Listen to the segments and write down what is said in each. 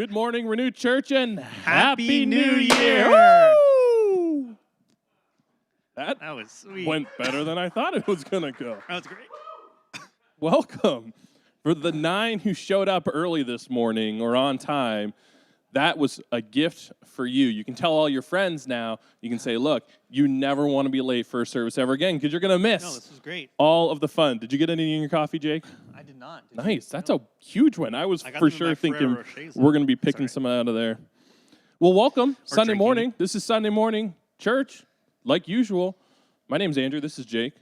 Good morning, Renewed Church, and Happy New Year! Woo! That was sweet. went better than I thought it was going to go. That was great. Welcome. For the 9 who showed up early this morning or on time, that was a gift for you. You can tell all your friends now. You can say, look, you never want to be late for a service ever again because you're going to miss No, this was great. all of the fun. Did you get any in your coffee, Jake? I did not. Nice. That's a huge one. I was I got for them in sure my thinking Ferrero Rochers. we're going to be picking some out of there. Well, welcome. Sunday drinking. morning. This is Sunday morning church, like usual. My name's Andrew. This is Jake.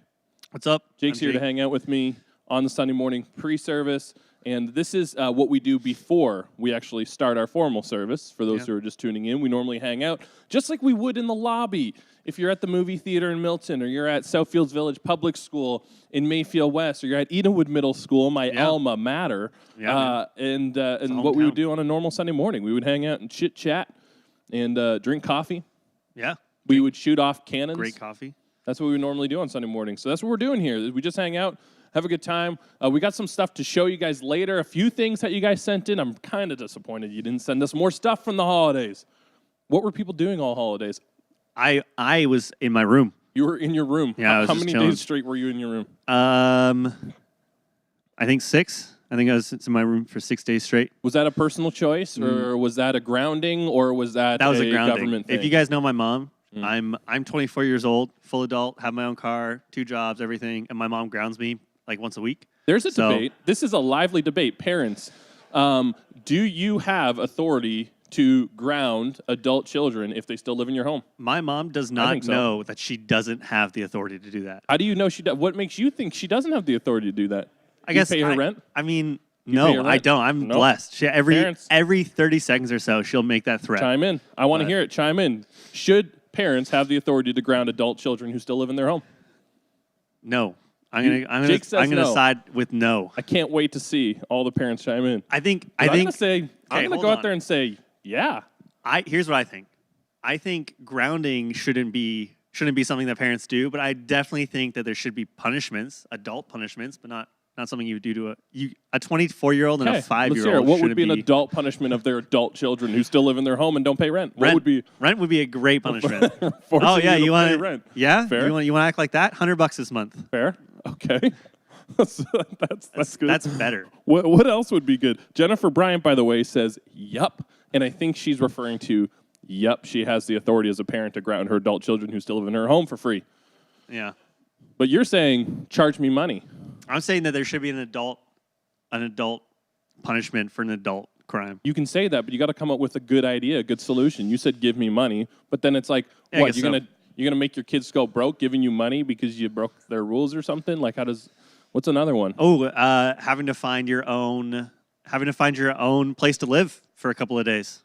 What's up? Jake's I'm here to Jake. hang out with me on the Sunday morning pre-service. And this is what we do before we actually start our formal service. For those who are just tuning in, we normally hang out just like we would in the lobby. If you're at the movie theater in Milton, or you're at Southfields Village Public School in Mayfield West, or you're at Edenwood Middle School, my alma mater, and what we would do on a normal Sunday morning, we would hang out and chit-chat and drink coffee. Yeah. We would shoot off cannons. Great coffee. That's what we normally do on Sunday morning. So that's what we're doing here. We just hang out, have a good time. We got some stuff to show you guys later. A few things that you guys sent in. I'm kind of disappointed you didn't send us more stuff from the holidays. What were people doing all holidays? I was in my room. You were in your room. Yeah, I was How just many chilling. days straight were you in your room? I think 6. I think I was in my room for 6 days straight. Was that a personal choice, or was that a grounding, or was that was a grounding. government thing? If you guys know my mom, I'm 24 years old, full adult, have my own car, 2 jobs, everything, and my mom grounds me like once a week. There's a debate. This is a lively debate. Parents, do you have authority to ground adult children if they still live in your home? My mom does not know that she doesn't have the authority to do that. How do you know she does? What makes you think she doesn't have the authority to do that? I guess pay her rent? I mean, pay her no, rent? I don't. I'm No. blessed. She, Parents. every 30 seconds or so, she'll make that threat. Chime in. I want to hear it. Chime in. Should parents have the authority to ground adult children who still live in their home? No. Jake says I'm gonna no. side with no. I can't wait to see all the parents chime in. I'm I'm gonna say I'm gonna hold go out on. there and say yeah. Here's what I think. I think grounding shouldn't be something that parents do, but I definitely think that there should be punishments, adult punishments, but not something you would do to a 24-year-old and a Okay, 5-year-old. let's hear it. What would be an shouldn't adult punishment of their adult children who still live in their home and don't pay rent? What would be rent would be a great punishment. forcing you to pay want rent? Yeah, Fair. you want to act like that? $100 this month. Fair. Okay. that's good. That's better. What else would be good? Jennifer Bryant, by the way, says yup, and I think she's referring to yup. She has the authority as a parent to ground her adult children who still live in her home for free. Yeah. But you're saying charge me money. I'm saying that there should be an adult punishment for an adult crime. You can say that, but you got to come up with a good idea, a good solution. You said give me money, but then it's like, Yeah, I what? guess You're so. gonna make your kids go broke giving you money because you broke their rules or something? Like what's another one? Oh, having to find your own place to live for a couple of days.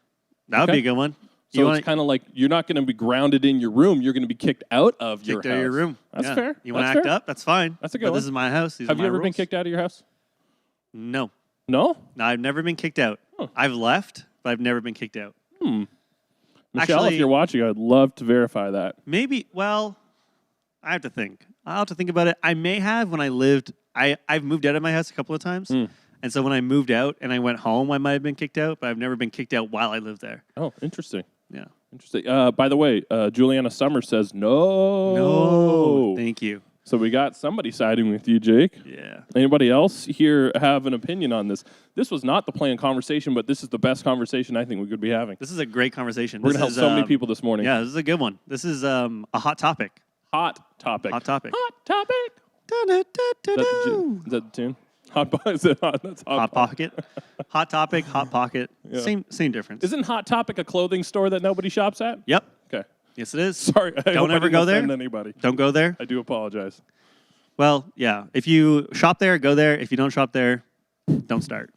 That would be a good one. So it's kind of like you're not going to be grounded in your room. You're going to be kicked out of your house. Out of your room. That's Yeah. fair. You want to That's act fair. up? That's fine. That's a good But one. this is my house. These Have are you my ever been rules. kicked out of your house? No. No? No, I've never been kicked out. Huh. I've left, but I've never been kicked out. Michelle, Actually- if you're watching, I'd love to verify that. Maybe, well, I have to think. I'll have to think about it. I may have when I lived, I've moved out of my house a couple of times. And so when I moved out and I went home, I might have been kicked out, but I've never been kicked out while I lived there. Oh, interesting. Yeah. Interesting. By the way, Juliana Summers says no. No. Thank you. So we got somebody siding with you, Jake. Yeah. Anybody else here have an opinion on this? This was not the planned conversation, but this is the best conversation I think we could be having. This is a great conversation. We're going to help so many people this morning. Yeah, this is a good one. This is a hot topic. Hot topic. Hot topic. Hot topic. Is that the tune? Is it hot? That's Hot Pocket. Hot topic, Hot Pocket. Yeah. Same difference. Isn't Hot Topic a clothing store that nobody shops at? Yep. Okay. Yes, it is. Sorry. I Don't hope I ever didn't go there. offend anybody. Don't go there. I do apologize. Well, yeah. If you shop there, go there. If you don't shop there, don't start.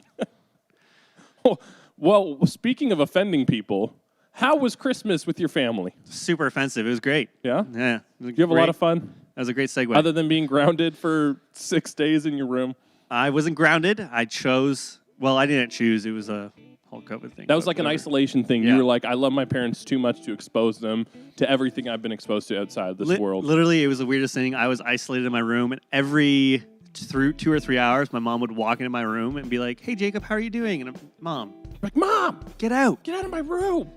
Well, speaking of offending people, how was Christmas with your family? Super offensive. It was great. Yeah? Yeah. Did you have a lot of fun? That was a great segue. Other than being grounded for 6 days in your room? I wasn't grounded. I chose. Well, I didn't choose. It was a whole COVID thing. That was like an isolation thing. Yeah. You were like, I love my parents too much to expose them to everything I've been exposed to outside of this world. Literally, it was the weirdest thing. I was isolated in my room, and every 2 or 3 hours, my mom would walk into my room and be like, "Hey, Jacob, how are you doing?" And I'm, "Mom, Like, Mom, Get out. get out of my room.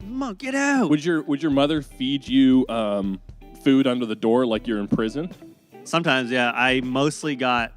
Mom, get out. Would your mother feed you food under the door like you're in prison? Sometimes, yeah. I mostly got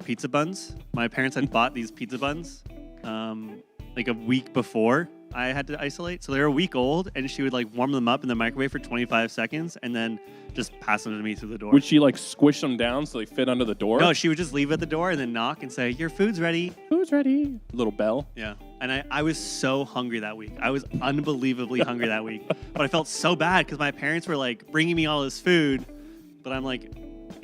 pizza buns. My parents had bought these pizza buns like a week before I had to isolate. So they were a week old, and she would like warm them up in the microwave for 25 seconds and then just pass them to me through the door. Would she like squish them down so they fit under the door? No, she would just leave at the door and then knock and say, "Your food's ready." Food's ready. Little bell. Yeah. And I was so hungry that week. I was unbelievably hungry that week. But I felt so bad because my parents were like bringing me all this food. But I'm like,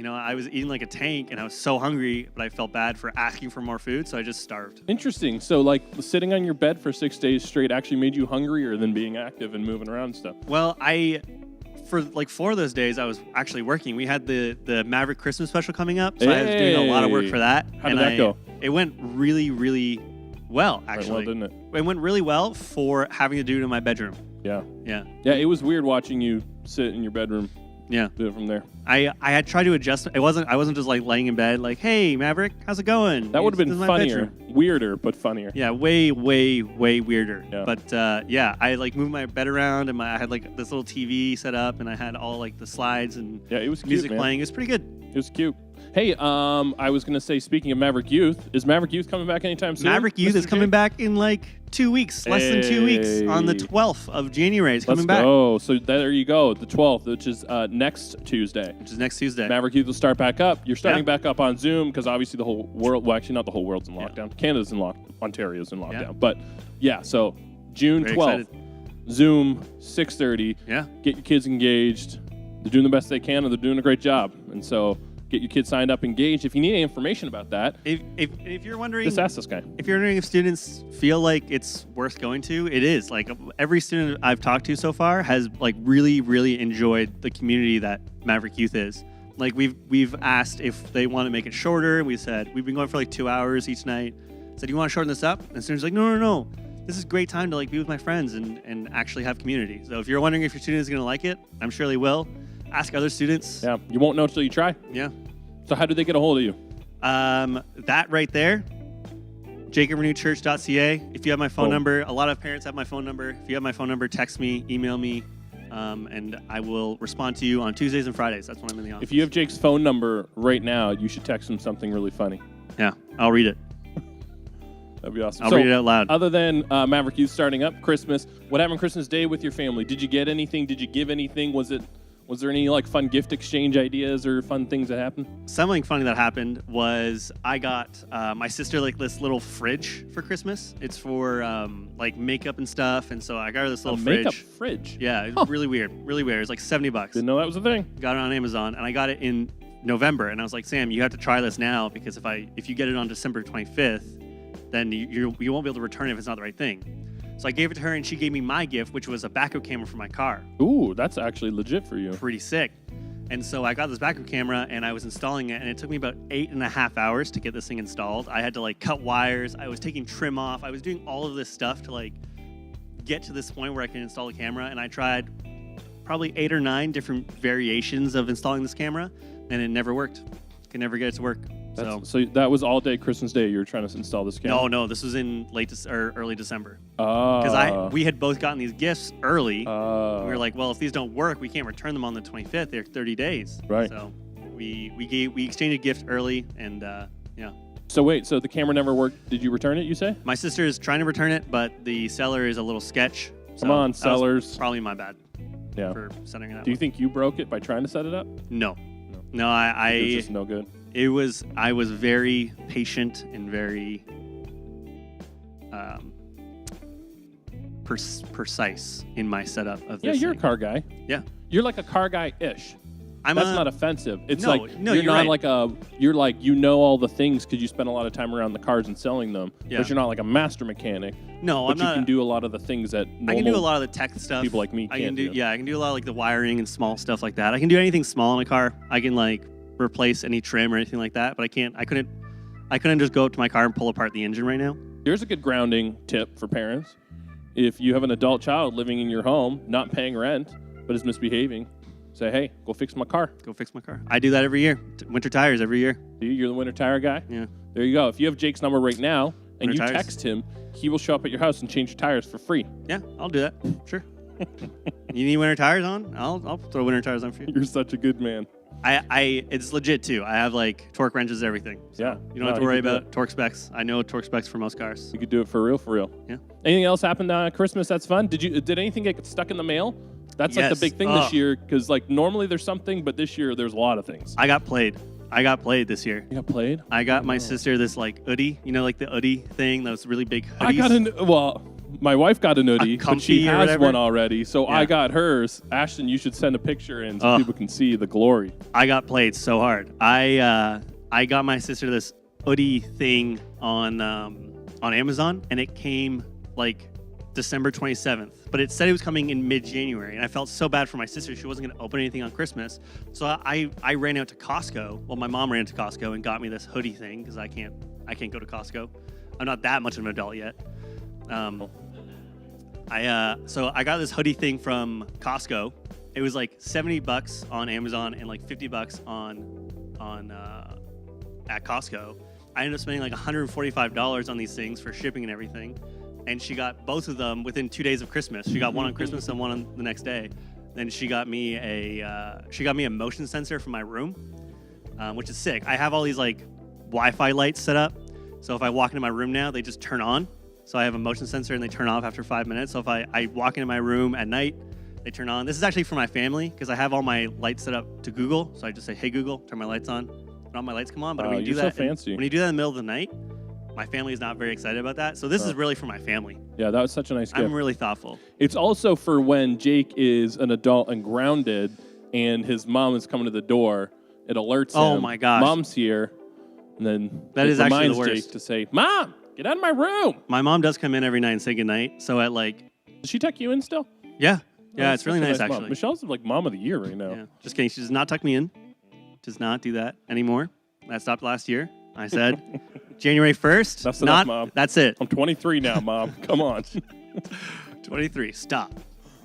I was eating like a tank and I was so hungry, but I felt bad for asking for more food. So I just starved. Interesting. So like sitting on your bed for 6 days straight actually made you hungrier than being active and moving around and stuff. Well, for like 4 of those days, I was actually working. We had the Maverick Christmas special coming up. So I was doing a lot of work for that. How did that go? It went really, really well, actually. Right, well, didn't it? It went really well for having to do it in my bedroom. Yeah. Yeah. Yeah, it was weird watching you sit in your bedroom. Yeah. Do it from there. I had tried to adjust. I wasn't just like laying in bed like, "Hey, Maverick, how's it going?" That would have This been is my funnier. bedroom. Weirder, but funnier. Yeah, way, way, way weirder. Yeah. But I like moved my bed around and I had like this little TV set up and I had all like the slides and Yeah, it was cute, music man. playing. It was pretty good. It was cute. Hey, I was gonna say, speaking of Maverick Youth, is Maverick Youth coming back anytime soon? Maverick Youth Mr. is coming J? back in like 2 weeks, less than 2 weeks, on the 12th of January. It's coming Let's back, go. So there you go, the 12th, which is next Tuesday. which is next Tuesday. Maverick Youth will start back up. You're starting Yeah. back up on Zoom because obviously the whole world, well, actually not the whole world's in lockdown. Canada's in Ontario's in lockdown. Yeah. But yeah, so June Very 12th, excited. Zoom, 6:30. Yeah. Get your kids engaged. They're doing the best they can and they're doing a great job. And so get your kids signed up, engaged. If you need any information about that, If you're wondering, just ask this guy. if you're wondering if students feel like it's worth going to, it is. Like every student I've talked to so far has like really, really enjoyed the community that Maverick Youth is. Like we've asked if they want to make it shorter. We said we've been going for like 2 hours each night. Said, "You want to shorten this up?" And students are like, no. This is a great time to like be with my friends and actually have community. So if you're wondering if your student is going to like it, I'm sure they will. Ask other students. Yeah, you won't know until you try. Yeah. So how do they get a hold of you? That right there, jacobrenewchurch.ca. If you have my phone Boom. number, a lot of parents have my phone number. If you have my phone number, text me, email me, and I will respond to you on Tuesdays and Fridays. That's when I'm in the office. If you have Jake's phone number right now, you should text him something really funny. Yeah, I'll read it. That'd be awesome. I'll read it out loud. Other than Maverick Youth starting up, Christmas, what happened Christmas Day with your family? Did you get anything? Did you give anything? Was there any like fun gift exchange ideas or fun things that happened? Something funny that happened was I got my sister like this little fridge for Christmas. It's for like makeup and stuff, and so I got her this little fridge. Makeup fridge. Yeah, it's really weird. Really weird. It's like $70. Didn't know that was a thing. Got it on Amazon, and I got it in November. And I was like, Sam, you have to try this now because if you get it on December 25th, then you won't be able to return it if it's not the right thing. So I gave it to her, and she gave me my gift, which was a backup camera for my car. Ooh, that's actually legit for you. Pretty sick. And so I got this backup camera, and I was installing it, and it took me about 8.5 hours to get this thing installed. I had to like cut wires. I was taking trim off. I was doing all of this stuff to like get to this point where I can install the camera. And I tried probably 8 or 9 different variations of installing this camera, and it never worked. Could never get it to work. So that was all day Christmas Day. You were trying to install this camera. No, this was in early December. Oh. Because we had both gotten these gifts early. We Oh. were like, well, if these don't work, we can't return them on the 25th. They're 30 days. Right. So we exchanged a gift early, and yeah. So wait, so the camera never worked. Did you return it, you say? My sister is trying to return it, but the seller is a little sketch. Come on, that was sellers. Probably my bad Yeah. for sending it that Do you way. think you broke it by trying to set it up? No, It's I just no good. I was very patient and very precise in my setup of Yeah, this you're thing. a car guy. Yeah. You're like a car guy-ish. That's not offensive. It's No, like no, you're you're not right. like you're like you know all the things because you spend a lot of time around the cars and selling them. Yeah. But you're not like a master mechanic. No, But I'm you not. can do a lot of the things that normal I can do a lot of the tech stuff. people like me I can can't do. do. Yeah, I can do a lot of like the wiring and small stuff like that. I can do anything small in my car. I can like replace any trim or anything like that. But I couldn't just go up to my car and pull apart the engine right now. Here's a good grounding tip for parents. If you have an adult child living in your home, not paying rent, but is misbehaving, say, hey, go fix my car. Go fix my car. I do that every year. Winter tires every year. See, you're the winter tire guy. Yeah. There you go. If you have Jake's number right now, and you Winter tires? text him, he will show up at your house and change your tires for free. Yeah, I'll do that. Sure. You need winter tires on? I'll throw winter tires on for you. You're such a good man. It's legit too. I have like torque wrenches, everything. So Yeah. you don't have to worry about torque specs. I know torque specs for most cars. You could do it for real. Yeah. Anything else happened on Christmas that's fun? Did anything get stuck in the mail? That's like the Yes. big thing this year, because like normally there's something, but this year there's a lot of things. I got played this year. You got played? I got my sister this like hoodie, like the hoodie thing, those really big hoodies. My wife got an hoodie, but she comfy or has whatever? one already, so Yeah. I got hers. Ashton, you should send a picture in so people can see the glory. I got played so hard. I got my sister this hoodie thing on Amazon, and it came like December 27th. But it said it was coming in mid-January, and I felt so bad for my sister. She wasn't going to open anything on Christmas. So I ran out to Costco. Well, my mom ran to Costco and got me this hoodie thing because I can't go to Costco. I'm not that much of an adult yet. So I got this hoodie thing from Costco. It was like $70 on Amazon and like $50 at Costco. I ended up spending like $145 on these things for shipping and everything. And she got both of them within 2 days of Christmas. She got one on Christmas and one on the next day. Then she got me a motion sensor for my room, which is sick. I have all these like Wi-Fi lights set up. So if I walk into my room now, they just turn on. So I have a motion sensor and they turn off after 5 minutes. So if I walk into my room at night, they turn on. This is actually for my family because I have all my lights set up to Google. So I just say, hey, Google, turn my lights on. And all my lights come on. But when you do you're that, so fancy. when you do that in the middle of the night, my family is not very excited about that. So this is really for my family. Yeah, that was such a nice gift. I'm really thoughtful. It's also for when Jake is an adult and grounded and his mom is coming to the door. It alerts him. Oh my gosh. Mom's here. And then That it is actually the reminds worst. Jake to say, Mom, get out of my room. My mom does come in every night and say goodnight. So at like, Does she tuck you in still? yeah, Oh, it's really such a nice mom. actually. Michelle's like mom of the year right now. Yeah, just kidding. She does not tuck me in. Does not do that anymore. That stopped last year. I said January 1st. That's enough, Mom. That's it. I'm 23 now, Mom. Come on. 23. Stop.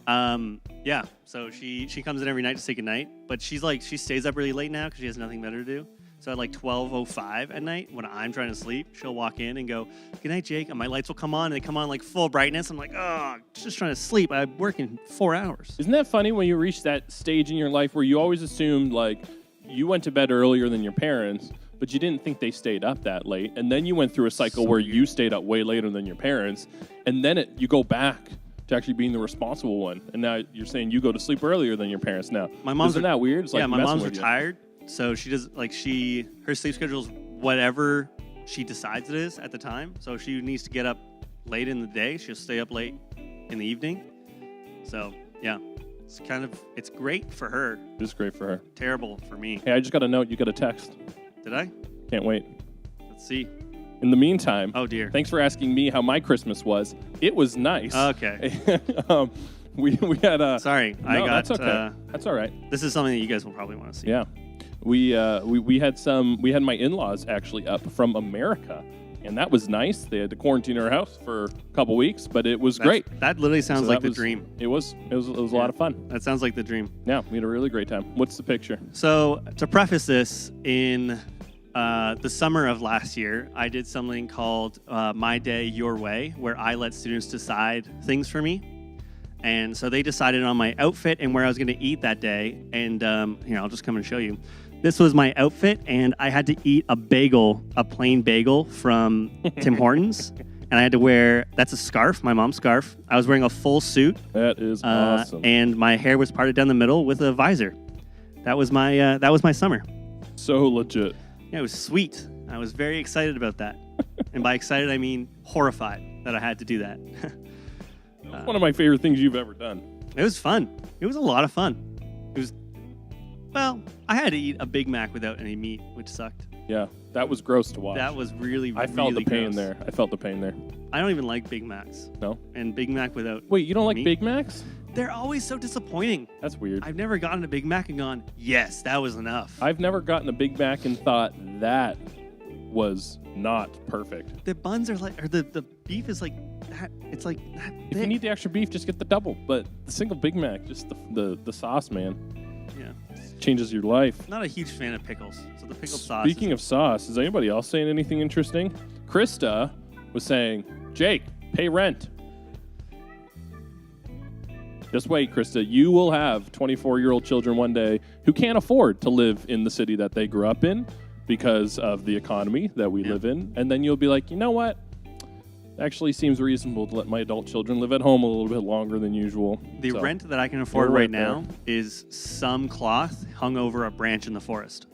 Yeah. So she comes in every night to say goodnight, but she stays up really late now because she has nothing better to do. So at like 12:05 at night, when I'm trying to sleep, she'll walk in and go, "Good night, Jake." And my lights will come on, and they come on like full brightness. I'm like, "Oh, just trying to sleep. I work in 4 hours." Isn't that funny when you reach that stage in your life where you always assumed like you went to bed earlier than your parents, but you didn't think they stayed up that late, and then you went through a cycle where you stayed up way later than your parents, and then you go back to actually being the responsible one, and now you're saying you go to sleep earlier than your parents now. My mom's Isn't that weird? It's like my messing mom's with you. retired, so she does her sleep schedule is whatever she decides it is at the time. So if she needs to get up late in the day, she'll stay up late in the evening. So yeah, it's great for her. It's great for her. Terrible for me. Hey, I just got a note. You got a text. Did I? Can't wait. Let's see. In the meantime, Oh dear. thanks for asking me how my Christmas was. It was nice. Okay. We had a. Sorry, No, I got. that's okay. That's all right. This is something that you guys will probably want to see. Yeah, we had my in-laws actually up from America, and that was nice. They had to quarantine our house for a couple weeks, but it was great. That literally sounds So like that the was- dream. It was a lot of fun. That sounds like the dream. Yeah, we had a really great time. What's the picture? So to preface this, in the summer of last year, I did something called My Day Your Way, where I let students decide things for me. And so they decided on my outfit and where I was going to eat that day. And here, I'll just come and show you. This was my outfit, and I had to eat a plain bagel from Tim Hortons. And I had to wear, that's a scarf, my mom's scarf. I was wearing a full suit. That is awesome. And my hair was parted down the middle with a visor. That was my summer. So legit. Yeah, it was sweet. I was very excited about that. And by excited, I mean horrified that I had to do that. That was one of my favorite things you've ever done. It was fun. It was a lot of fun. I had to eat a Big Mac without any meat, which sucked. Yeah, that was gross to watch. That was really, I felt really the pain gross. there. I felt the pain there. I don't even like Big Macs. No? And Big Mac without Wait, you don't like meat? Big Macs? They're always so disappointing. That's weird. I've never gotten a Big Mac and gone, yes, that was enough. I've never gotten a Big Mac and thought that was not perfect. The buns are like, or the beef is like that. It's like that If you thick. need the extra beef, just get the double. But the single Big Mac, just the sauce, man, Yeah. changes your life. Not a huge fan of pickles. So the pickled sauce. Speaking of sauce, is anybody else saying anything interesting? Krista was saying, Jake, pay rent. Just wait, Krista. You will have 24-year-old children one day who can't afford to live in the city that they grew up in because of the economy that we live in. And then you'll be like, you know what? Actually seems reasonable to let my adult children live at home a little bit longer than usual. The rent that I can afford right now is some cloth hung over a branch in the forest.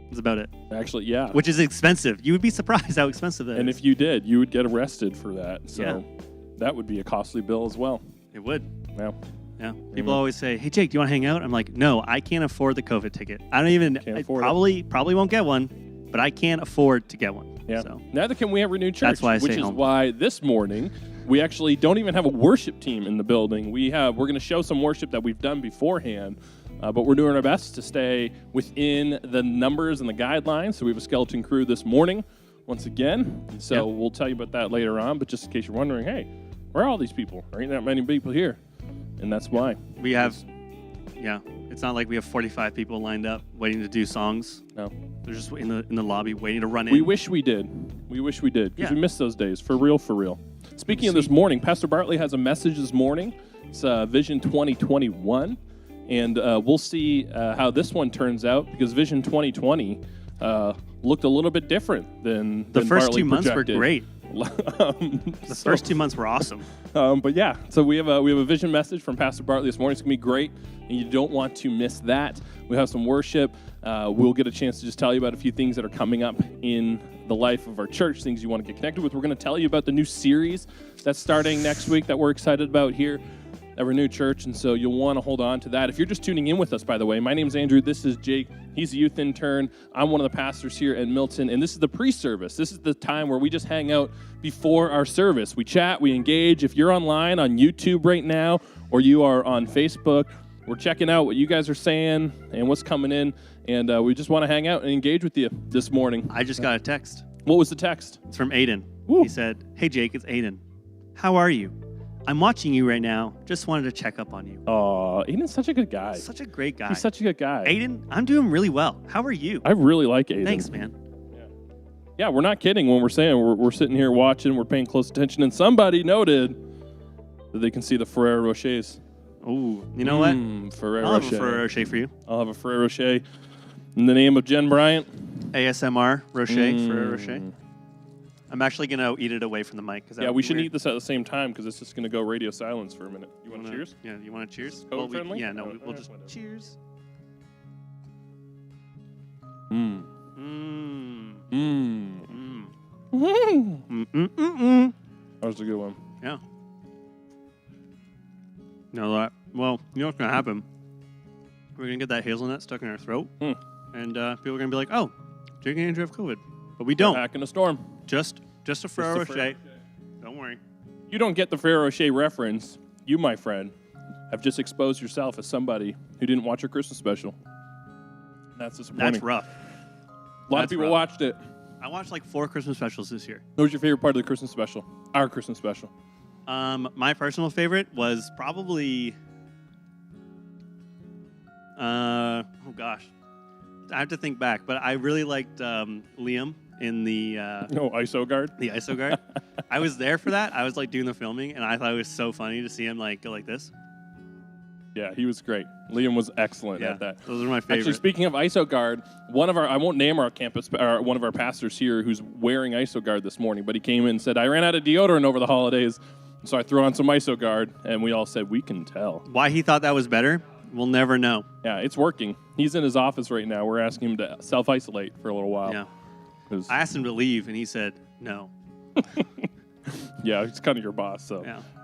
That's about it. Actually, yeah. Which is expensive. You would be surprised how expensive that is. And if you did, you would get arrested for that. So that would be a costly bill as well. It would. Yeah. Yeah. People always say, hey, Jake, do you want to hang out? I'm like, no, I can't afford the COVID ticket. I don't even, I probably won't get one, but I can't afford to get one. Yeah. So. Neither can we at Renewed Church, That's why which is why this morning we actually don't even have a worship team in the building. We're going to show some worship that we've done beforehand, but we're doing our best to stay within the numbers and the guidelines. So we have a skeleton crew this morning once again. So we'll tell you about that later on. But just in case you're wondering, hey, where are all these people? There ain't that many people here. And that's why. We have, it's not like we have 45 people lined up waiting to do songs. No. They're just in the lobby waiting to run in. We wish we did. Because we missed those days. For real, for real. Speaking of this morning, Pastor Bartley has a message this morning. It's Vision 2021. And we'll see how this one turns out, because Vision 2020 looked a little bit different than the first Bartley 2 months projected. were great. The first 2 months were awesome. But yeah, so we have a vision message from Pastor Bartley this morning. It's gonna be great, and you don't want to miss that. We have some worship. We'll get a chance to just tell you about a few things that are coming up in the life of our church, things you want to get connected with. We're going to tell you about the new series that's starting next week that we're excited about here at Renewed Church, and so you'll want to hold on to that. If you're just tuning in with us, by the way, my name's Andrew. This is Jake. He's a youth intern. I'm one of the pastors here at Milton, and this is the pre-service. This is the time where we just hang out before our service. We chat, we engage. If you're online on YouTube right now, or you are on Facebook, we're checking out what you guys are saying and what's coming in, and we just want to hang out and engage with you this morning. I just got a text. What was the text? It's from Aiden. Woo. He said, hey, Jake, it's Aiden. How are you? I'm watching you right now. Just wanted to check up on you. Oh, Aiden's such a good guy. Such a great guy. He's such a good guy. Aiden, I'm doing really well. How are you? I really like Aiden. Thanks, man. Yeah, we're not kidding when we're saying we're sitting here watching, we're paying close attention, and somebody noted that they can see the Ferrero Rochers. Oh, you know what? Ferrero I'll have Rocher. a Ferrero Rocher for you. I'll have a Ferrero Rocher in the name of Jen Bryant. ASMR Rocher, Ferrero Rocher. I'm actually going to eat it away from the mic. Yeah, we shouldn't eat this at the same time because it's just going to go radio silence for a minute. You want to cheers? Yeah, you want to cheers? COVID friendly? We'll just cheers. That was a good one. Yeah. No, well, you know what's going to happen? We're going to get that hazelnut stuck in our throat, and people are going to be like, oh, Jake and Andrew have COVID. But we don't. Back in a storm. Just a Ferrero Rocher. Don't worry. You don't get the Ferrero Rocher reference. You, my friend, have just exposed yourself as somebody who didn't watch your Christmas special. That's disappointing. That's rough. A lot of people watched it. I watched like 4 Christmas specials this year. What was your favorite part of the Christmas special? Our Christmas special. My personal favorite was probably, oh gosh, I have to think back, but I really liked Liam in the ISO guard. The ISO guard. I was there for that. I was like doing the filming, and I thought it was so funny to see him like go like this. Yeah, he was great. Liam was excellent at that. Those are my favorites. Actually, speaking of ISO guard, I won't name our campus, one of our pastors here who's wearing ISO guard this morning, but he came in and said, I ran out of deodorant over the holidays, so I threw on some ISO guard, and we all said, we can tell. Why he thought that was better, we'll never know. Yeah, it's working. He's in his office right now. We're asking him to self-isolate for a little while. Yeah. I asked him to leave, and he said no. Yeah, he's kind of your boss, so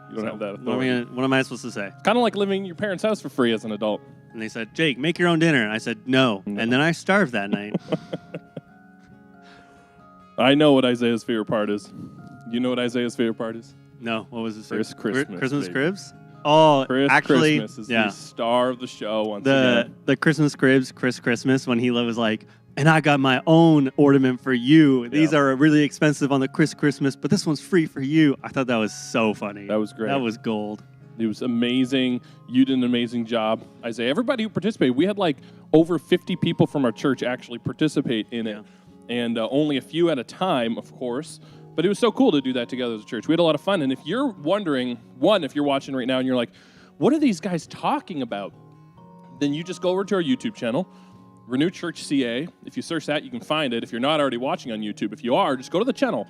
you don't have that authority. What am I supposed to say? Kind of like living in your parents' house for free as an adult. And they said, Jake, make your own dinner. And I said, no. And then I starved that night. I know what Isaiah's favorite part is. You know what Isaiah's favorite part is? No. What was it? Christmas. Christmas cribs? Oh, actually, Christmas is the star of the show once again. The Christmas cribs, Christmas, when he was like, and I got my own ornament for you. These are really expensive on the Christmas, but this one's free for you. I thought that was so funny. That was great. That was gold. It was amazing. You did an amazing job, Isaiah. Everybody who participated, we had like over 50 people from our church actually participate in it. And only a few at a time, of course. But it was so cool to do that together as a church. We had a lot of fun. And if you're wondering, if you're watching right now and you're like, what are these guys talking about? Then you just go over to our YouTube channel, Renew Church CA. If you search that, you can find it. If you're not already watching on YouTube, if you are, just go to the channel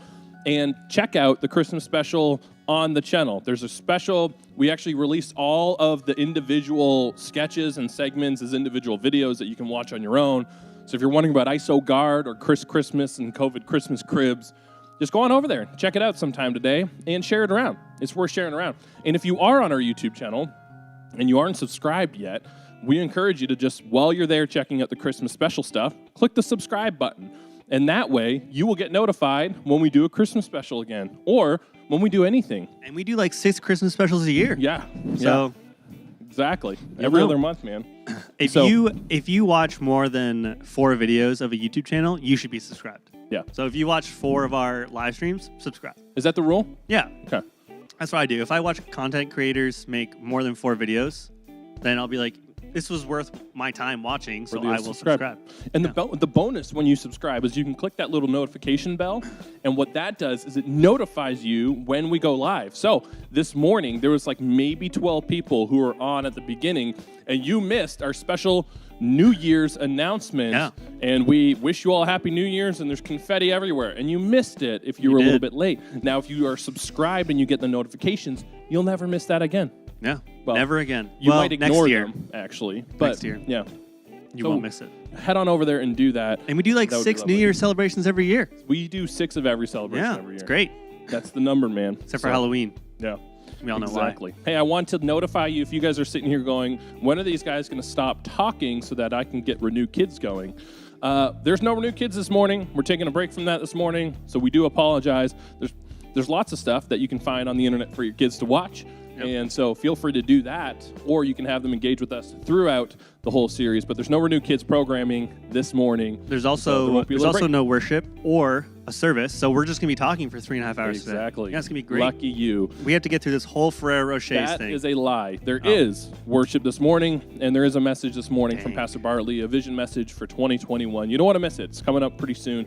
and check out the Christmas special on the channel. There's a special, we actually released all of the individual sketches and segments as individual videos that you can watch on your own. So if you're wondering about ISO Guard or Christmas and COVID Christmas cribs, just go on over there, check it out sometime today, and share it around. It's worth sharing around. And if you are on our YouTube channel and you aren't subscribed yet, we encourage you to just, while you're there checking out the Christmas special stuff, click the subscribe button. And that way, you will get notified when we do a Christmas special again, or when we do anything. And we do like 6 Christmas specials a year. Yeah. So exactly. Every other month, man. If you watch more than 4 videos of a YouTube channel, you should be subscribed. Yeah. So if you watch 4 of our live streams, subscribe. Is that the rule? Yeah. Okay. That's what I do. If I watch content creators make more than 4 videos, then I'll be like, this was worth my time watching, so I will subscribe. And the bonus when you subscribe is you can click that little notification bell, and what that does is it notifies you when we go live. So this morning, there was like maybe 12 people who were on at the beginning, and you missed our special New Year's announcement. Yeah. And we wish you all a Happy New Year's, and there's confetti everywhere, and you missed it if you were a little bit late. Now, if you are subscribed and you get the notifications, you'll never miss that again. Yeah, well, never again. You might ignore next year. them, actually. But next year. Yeah. You won't miss it. Head on over there and do that. And we do like 6 New Year's celebrations every year. We do 6 of every celebration every year. It's great. That's the number, man. Except for Halloween. Yeah. We all know exactly. why. Hey, I want to notify you if you guys are sitting here going, when are these guys going to stop talking so that I can get Renew Kids going? There's no Renew Kids this morning. We're taking a break from that this morning, so we do apologize. There's lots of stuff that you can find on the internet for your kids to watch. Yep. And so feel free to do that, or you can have them engage with us throughout the whole series. But there's no Renew Kids programming this morning. There's also no worship or a service, so we're just going to be talking for 3.5 hours today. Exactly. Yeah, it's going to be great. Lucky you. We have to get through this whole Ferrero Rocher's thing. That is a lie. There is worship this morning, and there is a message this morning from Pastor Bartley, a vision message for 2021. You don't want to miss it. It's coming up pretty soon.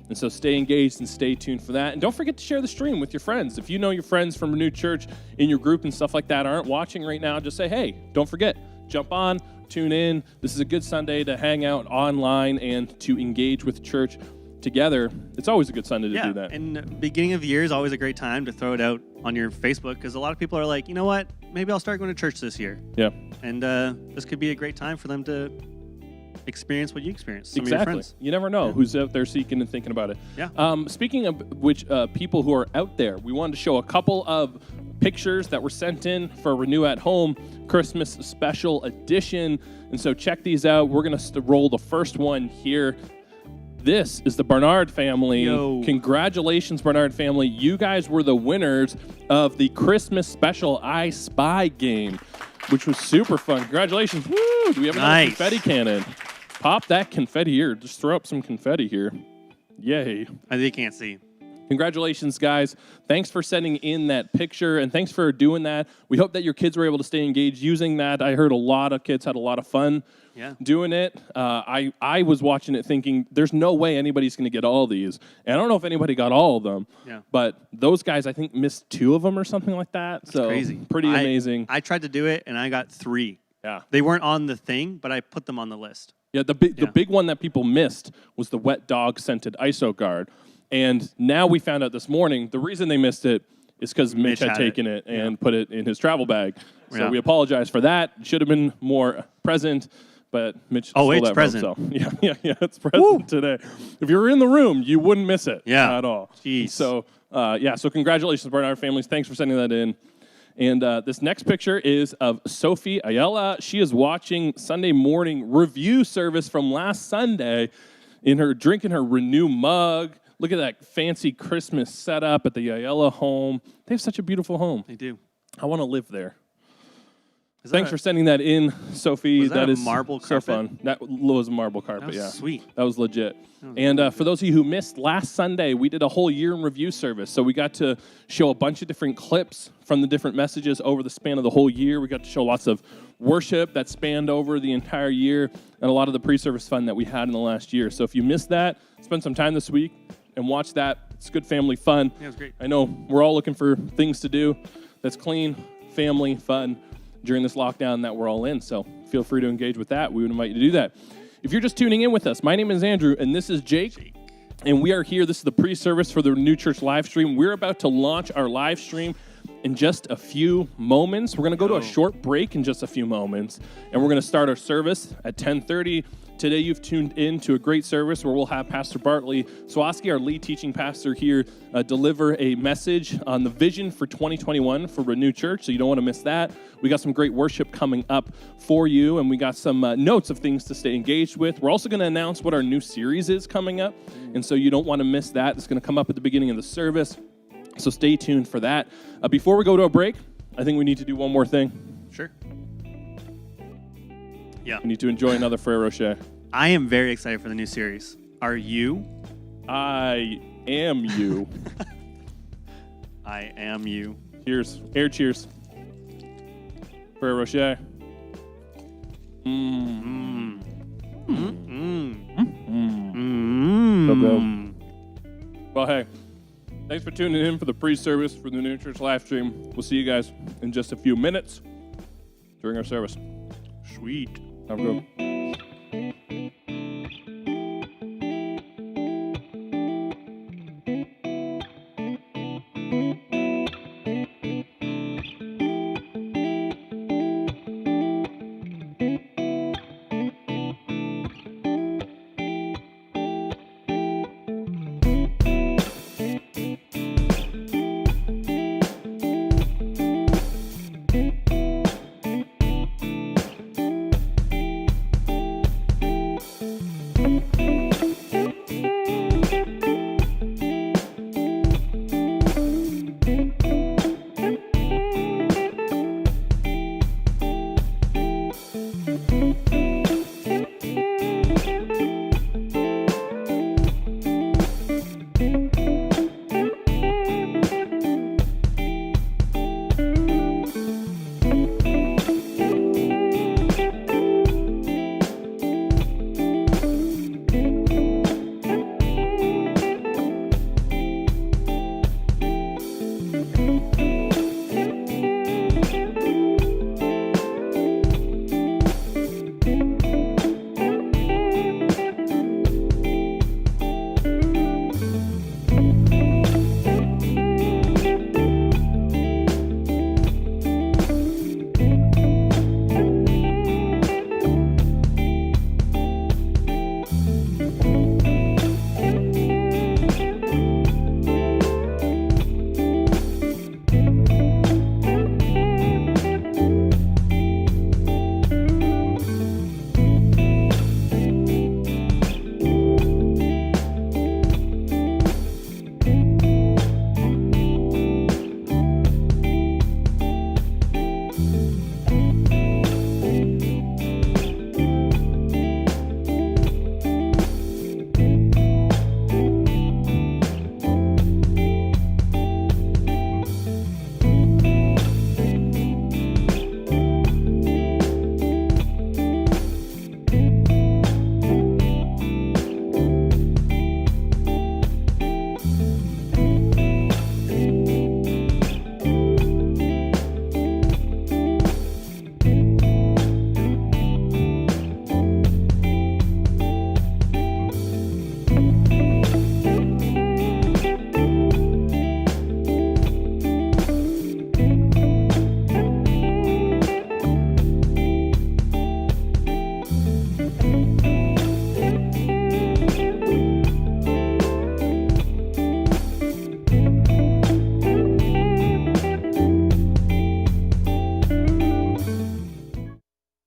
And so stay engaged and stay tuned for that. And don't forget to share the stream with your friends. If you know your friends from Renewed Church in your group and stuff like that aren't watching right now, just say, hey, don't forget, jump on, tune in. This is a good Sunday to hang out online and to engage with church together. It's always a good Sunday to do that. And beginning of the year is always a great time to throw it out on your Facebook, because a lot of people are like, you know what, maybe I'll start going to church this year. Yeah. And this could be a great time for them to experience what you experienced. Some of your friends. You never know who's out there seeking and thinking about it. Yeah. Speaking of which, people who are out there, we wanted to show a couple of pictures that were sent in for Renew at Home Christmas Special Edition. And so check these out. We're going to roll the first one here. This is the Bernard family. Yo. Congratulations, Bernard family. You guys were the winners of the Christmas Special I Spy game, which was super fun. Congratulations. Woo! Do we have another confetti cannon? Pop that confetti here. Just throw up some confetti here. Yay. They can't see. Congratulations, guys. Thanks for sending in that picture, and thanks for doing that. We hope that your kids were able to stay engaged using that. I heard a lot of kids had a lot of fun doing it. I was watching it thinking, there's no way anybody's going to get all these. And I don't know if anybody got all of them. Yeah. But those guys, I think, missed 2 of them or something like that. That's crazy. Pretty amazing. I tried to do it, and I got 3. Yeah. They weren't on the thing, but I put them on the list. Yeah, the big one that people missed was the wet dog scented ISO Guard. And now we found out this morning, the reason they missed it is because Mitch had taken it and put it in his travel bag. So we apologize for that. Should have been more present, but Mitch stole that from present. himself. Yeah, it's present today. If you were in the room, you wouldn't miss it at all. Jeez. So, so congratulations, Bernard families. Thanks for sending that in. And this next picture is of Sophie Ayala. She is watching Sunday morning review service from last Sunday drinking her Renew mug. Look at that fancy Christmas setup at the Ayala home. They have such a beautiful home. They do. I want to live there. Thanks for sending that in, Sophie. That is marble carpet? So fun. That was a marble carpet, That was sweet. That was legit. And for those of you who missed last Sunday, we did a whole year in review service. So we got to show a bunch of different clips from the different messages over the span of the whole year. We got to show lots of worship that spanned over the entire year and a lot of the pre-service fun that we had in the last year. So if you missed that, spend some time this week and watch that It's good family fun. Yeah, it was great. I know we're all looking for things to do that's clean, family, fun during this lockdown that we're all in. So feel free to engage with that. We would invite you to do that. If you're just tuning in with us, my name is Andrew, and this is Jake. And we are here. This is the pre-service for the Renew Church live stream. We're about to launch our live stream in just a few moments. We're going to go to a short break in just a few moments, and we're going to start our service at 10:30. Today, you've tuned in to a great service where we'll have Pastor Bartley Sawatsky, our lead teaching pastor here, deliver a message on the vision for 2021 for Renew Church, so you don't want to miss that. We got some great worship coming up for you, and we got some notes of things to stay engaged with. We're also going to announce what our new series is coming up, and so you don't want to miss that. It's going to come up at the beginning of the service, so stay tuned for that. Before we go to a break, I think we need to do one more thing. Sure. Yeah. We need to enjoy another Frere Rocher. I am very excited for the new series. Are you? I am you. I am you. Cheers. Air cheers. Frere Rocher. So good. Well, hey, thanks for tuning in for the pre-service for the New Church live stream. We'll see you guys in just a few minutes during our service. Sweet. Have a good.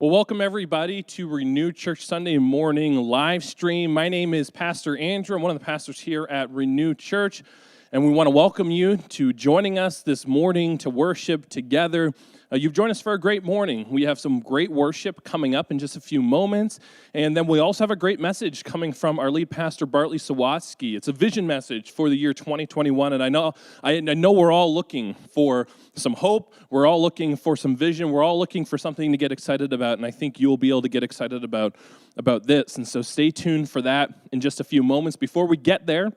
Well, welcome everybody to Renew Church Sunday morning live stream. My name is Pastor Andrew. I'm one of the pastors here at Renew Church, and we want to welcome you to joining us this morning to worship together. You've joined us for a great morning. We have some great worship coming up in just a few moments, and then we also have a great message coming from our lead pastor, Bartley Sawatsky. It's a vision message for the year 2021, and I know we're all looking for some hope. We're all looking for some vision. We're all looking for something to get excited about, and I think you'll be able to get excited about this. And so stay tuned for that in just a few moments. Before we get there,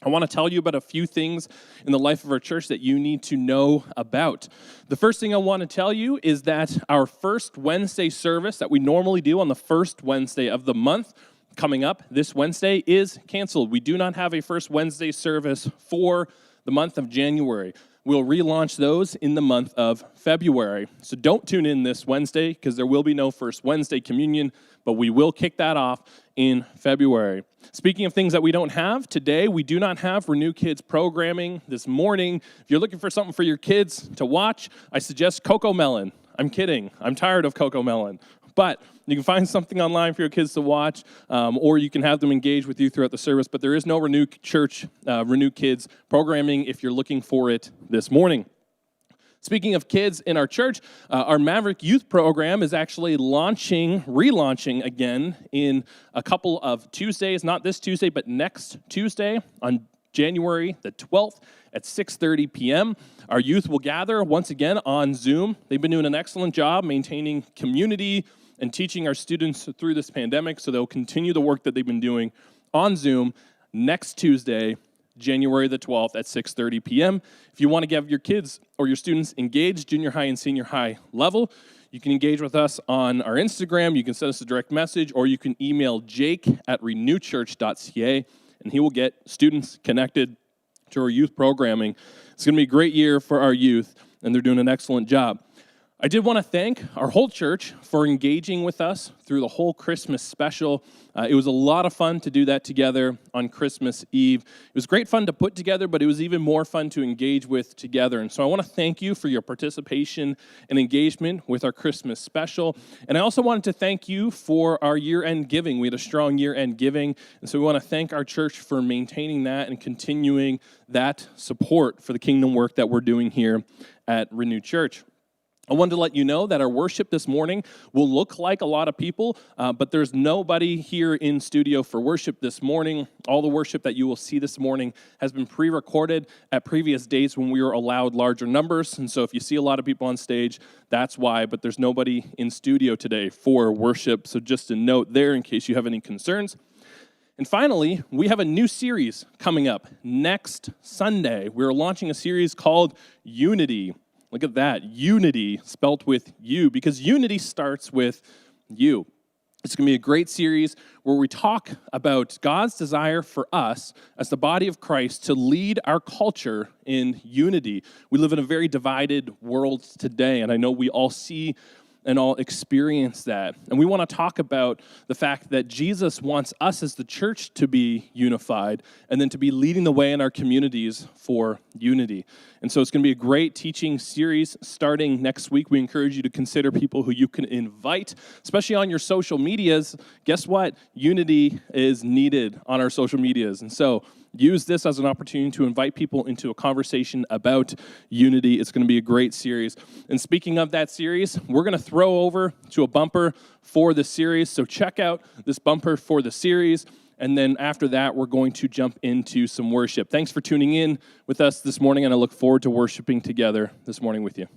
I want to tell you about a few things in the life of our church that you need to know about. The first thing I want to tell you is that our first Wednesday service that we normally do on the first Wednesday of the month, coming up this Wednesday, is canceled. We do not have a first Wednesday service for the month of January. We'll relaunch those in the month of February. So don't tune in this Wednesday because there will be no first Wednesday communion, but we will kick that off in February. Speaking of things that we don't have, today we do not have Renew Kids programming this morning. If you're looking for something for your kids to watch, I suggest Coco Melon. I'm kidding. I'm tired of Coco Melon. But you can find something online for your kids to watch, or you can have them engage with you throughout the service. But there is no Renew Kids programming if you're looking for it this morning. Speaking of kids in our church, our Maverick Youth Program is actually relaunching again in a couple of Tuesdays, not this Tuesday, but next Tuesday on January the 12th at 6:30 p.m. Our youth will gather once again on Zoom. They've been doing an excellent job maintaining community and teaching our students through this pandemic, so they'll continue the work that they've been doing on Zoom next Tuesday, January the 12th at 6:30 p.m. If you want to get your kids or your students engaged, junior high and senior high level, you can engage with us on our Instagram. You can send us a direct message, or you can email jake@renewchurch.ca, and he will get students connected to our youth programming. It's going to be a great year for our youth, and they're doing an excellent job. I did want to thank our whole church for engaging with us through the whole Christmas special. It was a lot of fun to do that together on Christmas Eve. It was great fun to put together, but it was even more fun to engage with together. And so I want to thank you for your participation and engagement with our Christmas special. And I also wanted to thank you for our year-end giving. We had a strong year-end giving, and so we want to thank our church for maintaining that and continuing that support for the kingdom work that we're doing here at Renew Church. I wanted to let you know that our worship this morning will look like a lot of people, but there's nobody here in studio for worship this morning. All the worship that you will see this morning has been pre-recorded at previous days when we were allowed larger numbers. And so if you see a lot of people on stage, that's why, but there's nobody in studio today for worship. So just a note there in case you have any concerns. And finally, we have a new series coming up next Sunday. We're launching a series called Unity. Look at that, unity spelt with U, because unity starts with you. It's going to be a great series where we talk about God's desire for us as the body of Christ to lead our culture in unity. We live in a very divided world today, and I know we all see and all experience that. And we want to talk about the fact that Jesus wants us as the church to be unified and then to be leading the way in our communities for unity. And so it's going to be a great teaching series starting next week. We encourage you to consider people who you can invite, especially on your social medias. Guess what? Unity is needed on our social medias. And so use this as an opportunity to invite people into a conversation about unity. It's going to be a great series. And speaking of that series, we're going to throw over to a bumper for the series. So check out this bumper for the series. And then after that, we're going to jump into some worship. Thanks for tuning in with us this morning, and I look forward to worshiping together this morning with you.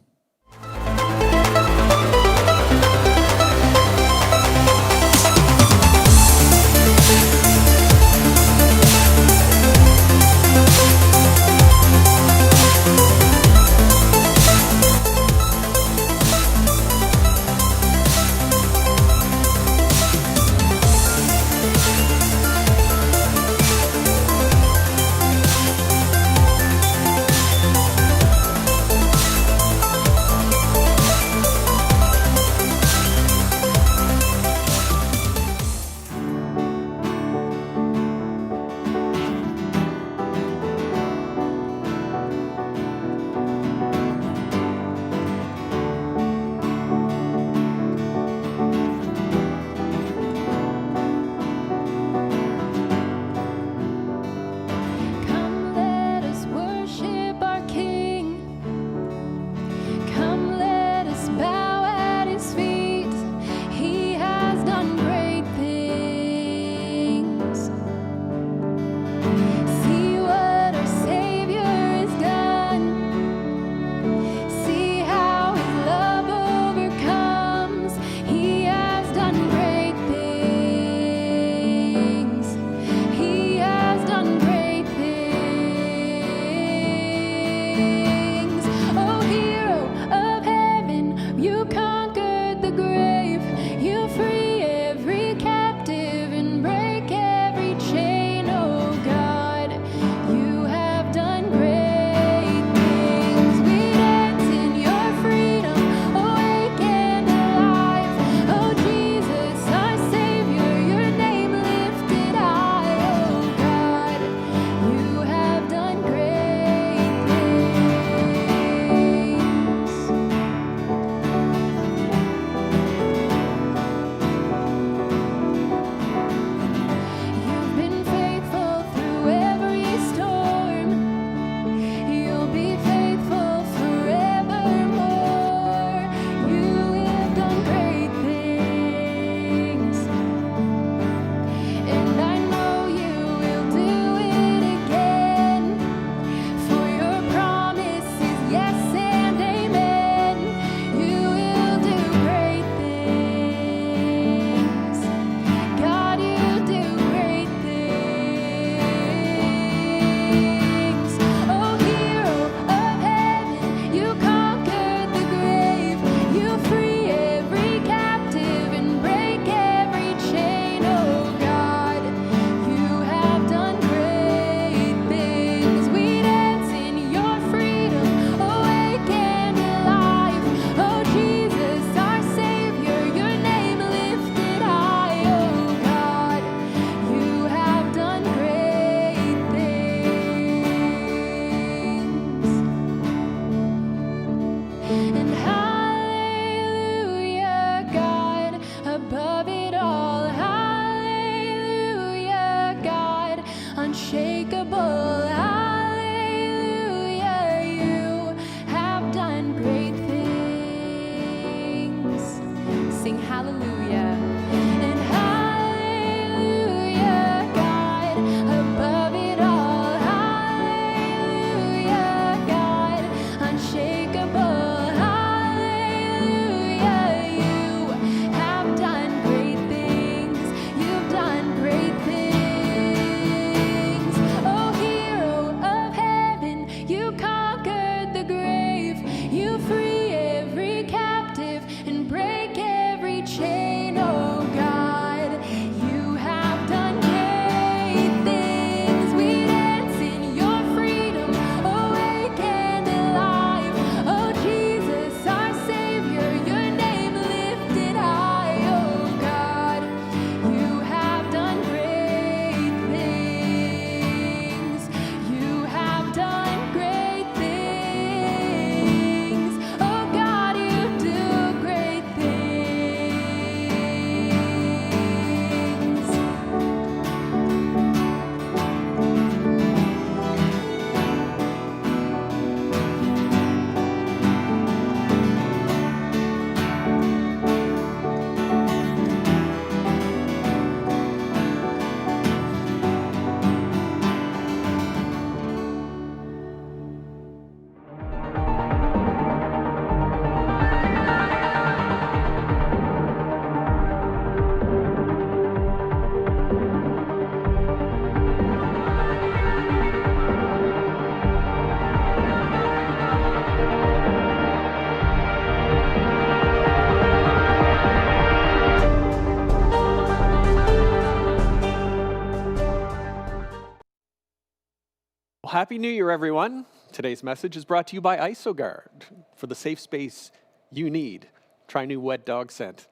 Happy New Year, everyone. Today's message is brought to you by IsoGuard for the safe space you need. Try new wet dog scent.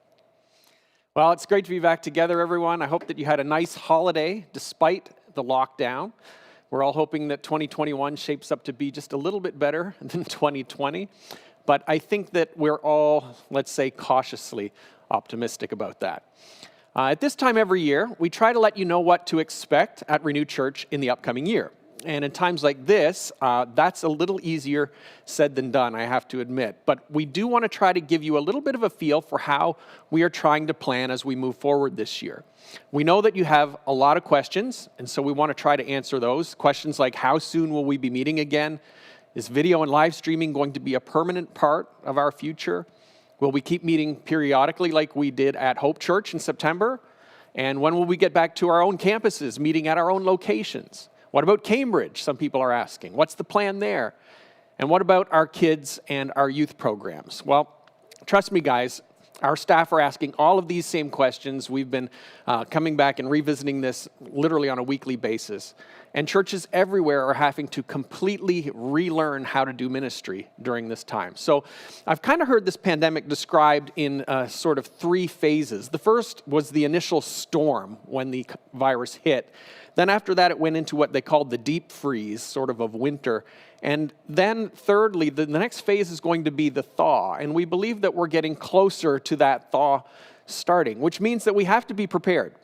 Well, it's great to be back together, everyone. I hope that you had a nice holiday despite the lockdown. We're all hoping that 2021 shapes up to be just a little bit better than 2020. But I think that we're all, let's say, cautiously optimistic about that. At this time every year, we try to let you know what to expect at Renew Church in the upcoming year. And in times like this, that's a little easier said than done, I have to admit. But we do want to try to give you a little bit of a feel for how we are trying to plan as we move forward this year. We know that you have a lot of questions, and so we want to try to answer those. Questions like, how soon will we be meeting again? Is video and live streaming going to be a permanent part of our future? Will we keep meeting periodically like we did at Hope Church in September? And when will we get back to our own campuses, meeting at our own locations? What about Cambridge? Some people are asking. What's the plan there? And what about our kids and our youth programs? Well, trust me, guys, our staff are asking all of these same questions. We've been coming back and revisiting this literally on a weekly basis. And churches everywhere are having to completely relearn how to do ministry during this time. So I've kind of heard this pandemic described in sort of three phases. The first was the initial storm when the virus hit. Then after that, it went into what they called the deep freeze, sort of winter. And then thirdly, the next phase is going to be the thaw. And we believe that we're getting closer to that thaw starting, which means that we have to be prepared.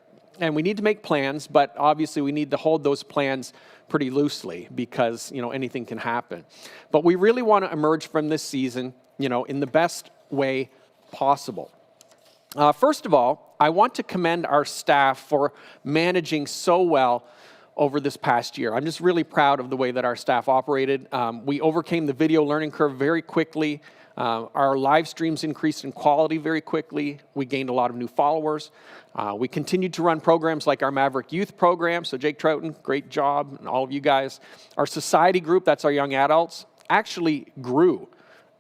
And we need to make plans, but obviously we need to hold those plans pretty loosely because, anything can happen. But we really want to emerge from this season, in the best way possible. First of all, I want to commend our staff for managing so well over this past year. I'm just really proud of the way that our staff operated. We overcame the video learning curve very quickly. Our live streams increased in quality very quickly. We gained a lot of new followers. We continued to run programs like our Maverick Youth program. So Jake Troughton, great job, and all of you guys. Our society group, that's our young adults, actually grew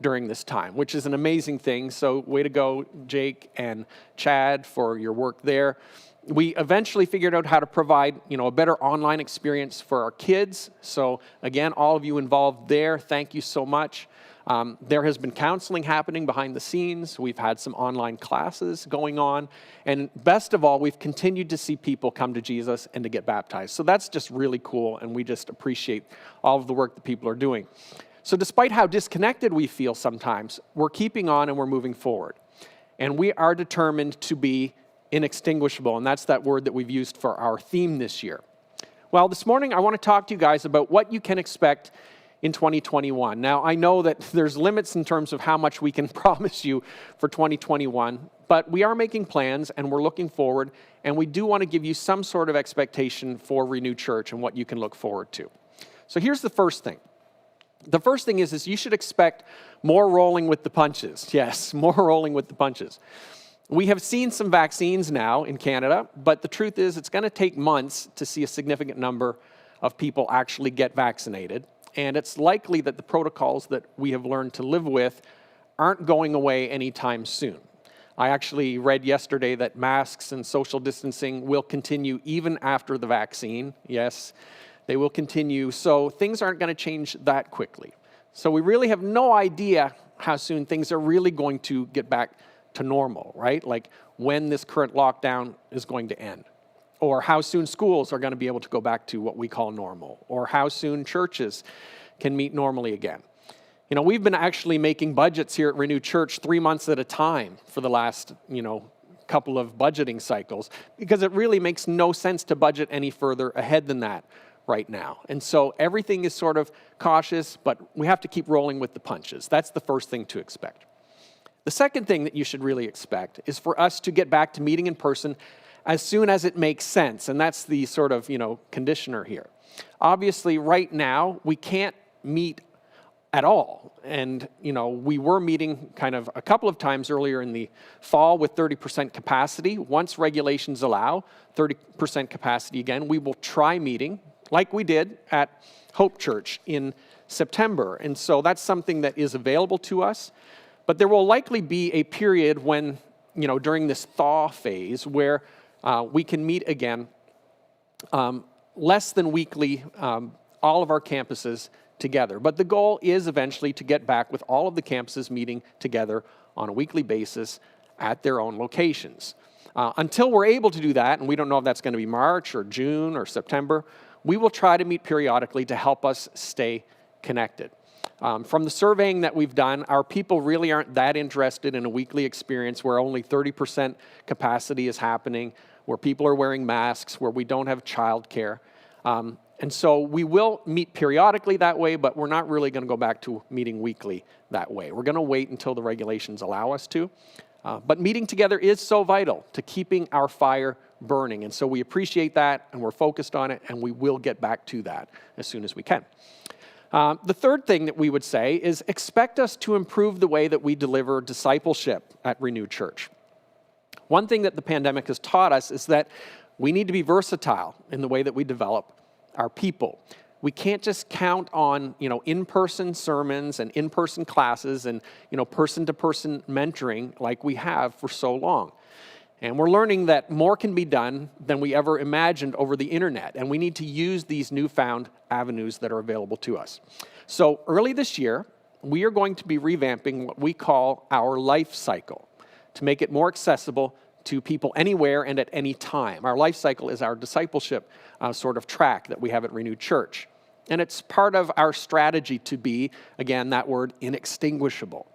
during this time, which is an amazing thing. So way to go, Jake and Chad, for your work there. We eventually figured out how to provide, a better online experience for our kids. So again, all of you involved there, thank you so much. There has been counseling happening behind the scenes. We've had some online classes going on. And best of all, we've continued to see people come to Jesus and to get baptized. So that's just really cool, and we just appreciate all of the work that people are doing. So despite how disconnected we feel sometimes, we're keeping on and we're moving forward. And we are determined to be inextinguishable, and that's that word that we've used for our theme this year. Well, this morning I want to talk to you guys about what you can expect in 2021. Now, I know that there's limits in terms of how much we can promise you for 2021, but we are making plans and we're looking forward, and we do want to give you some sort of expectation for Renew Church and what you can look forward to. So here's the first thing. The first thing is you should expect more rolling with the punches. Yes, more rolling with the punches. We have seen some vaccines now in Canada, but the truth is it's going to take months to see a significant number of people actually get vaccinated. And it's likely that the protocols that we have learned to live with aren't going away anytime soon. I actually read yesterday that masks and social distancing will continue even after the vaccine. Yes, they will continue. So things aren't going to change that quickly. So we really have no idea how soon things are really going to get back to normal, right? Like when this current lockdown is going to end, or how soon schools are going to be able to go back to what we call normal, or how soon churches can meet normally again. We've been actually making budgets here at Renew Church 3 months at a time for the last, couple of budgeting cycles, because it really makes no sense to budget any further ahead than that right now. And so everything is sort of cautious, but we have to keep rolling with the punches. That's the first thing to expect. The second thing that you should really expect is for us to get back to meeting in person as soon as it makes sense. And that's the sort of, conditioner here. Obviously, right now, we can't meet at all. And, we were meeting kind of a couple of times earlier in the fall with 30% capacity. Once regulations allow 30% capacity again, we will try meeting like we did at Hope Church in September. And so that's something that is available to us. But there will likely be a period when, during this thaw phase where we can meet again less than weekly all of our campuses together. But the goal is eventually to get back with all of the campuses meeting together on a weekly basis at their own locations. Until we're able to do that, and we don't know if that's going to be March or June or September, we will try to meet periodically to help us stay connected. From the surveying that we've done, our people really aren't that interested in a weekly experience where only 30% capacity is happening, where people are wearing masks, where we don't have childcare. And so we will meet periodically that way, but we're not really going to go back to meeting weekly that way. We're going to wait until the regulations allow us to. But meeting together is so vital to keeping our fire burning. And so we appreciate that, and we're focused on it, and we will get back to that as soon as we can. The third thing that we would say is expect us to improve the way that we deliver discipleship at Renew Church. One thing that the pandemic has taught us is that we need to be versatile in the way that we develop our people. We can't just count on, in-person sermons and in-person classes and, person-to-person mentoring like we have for so long. And we're learning that more can be done than we ever imagined over the internet, and we need to use these newfound avenues that are available to us. So early this year, we are going to be revamping what we call our life cycle to make it more accessible to people anywhere and at any time. Our life cycle is our discipleship sort of track that we have at Renewed Church. And it's part of our strategy to be, again, that word, inextinguishable.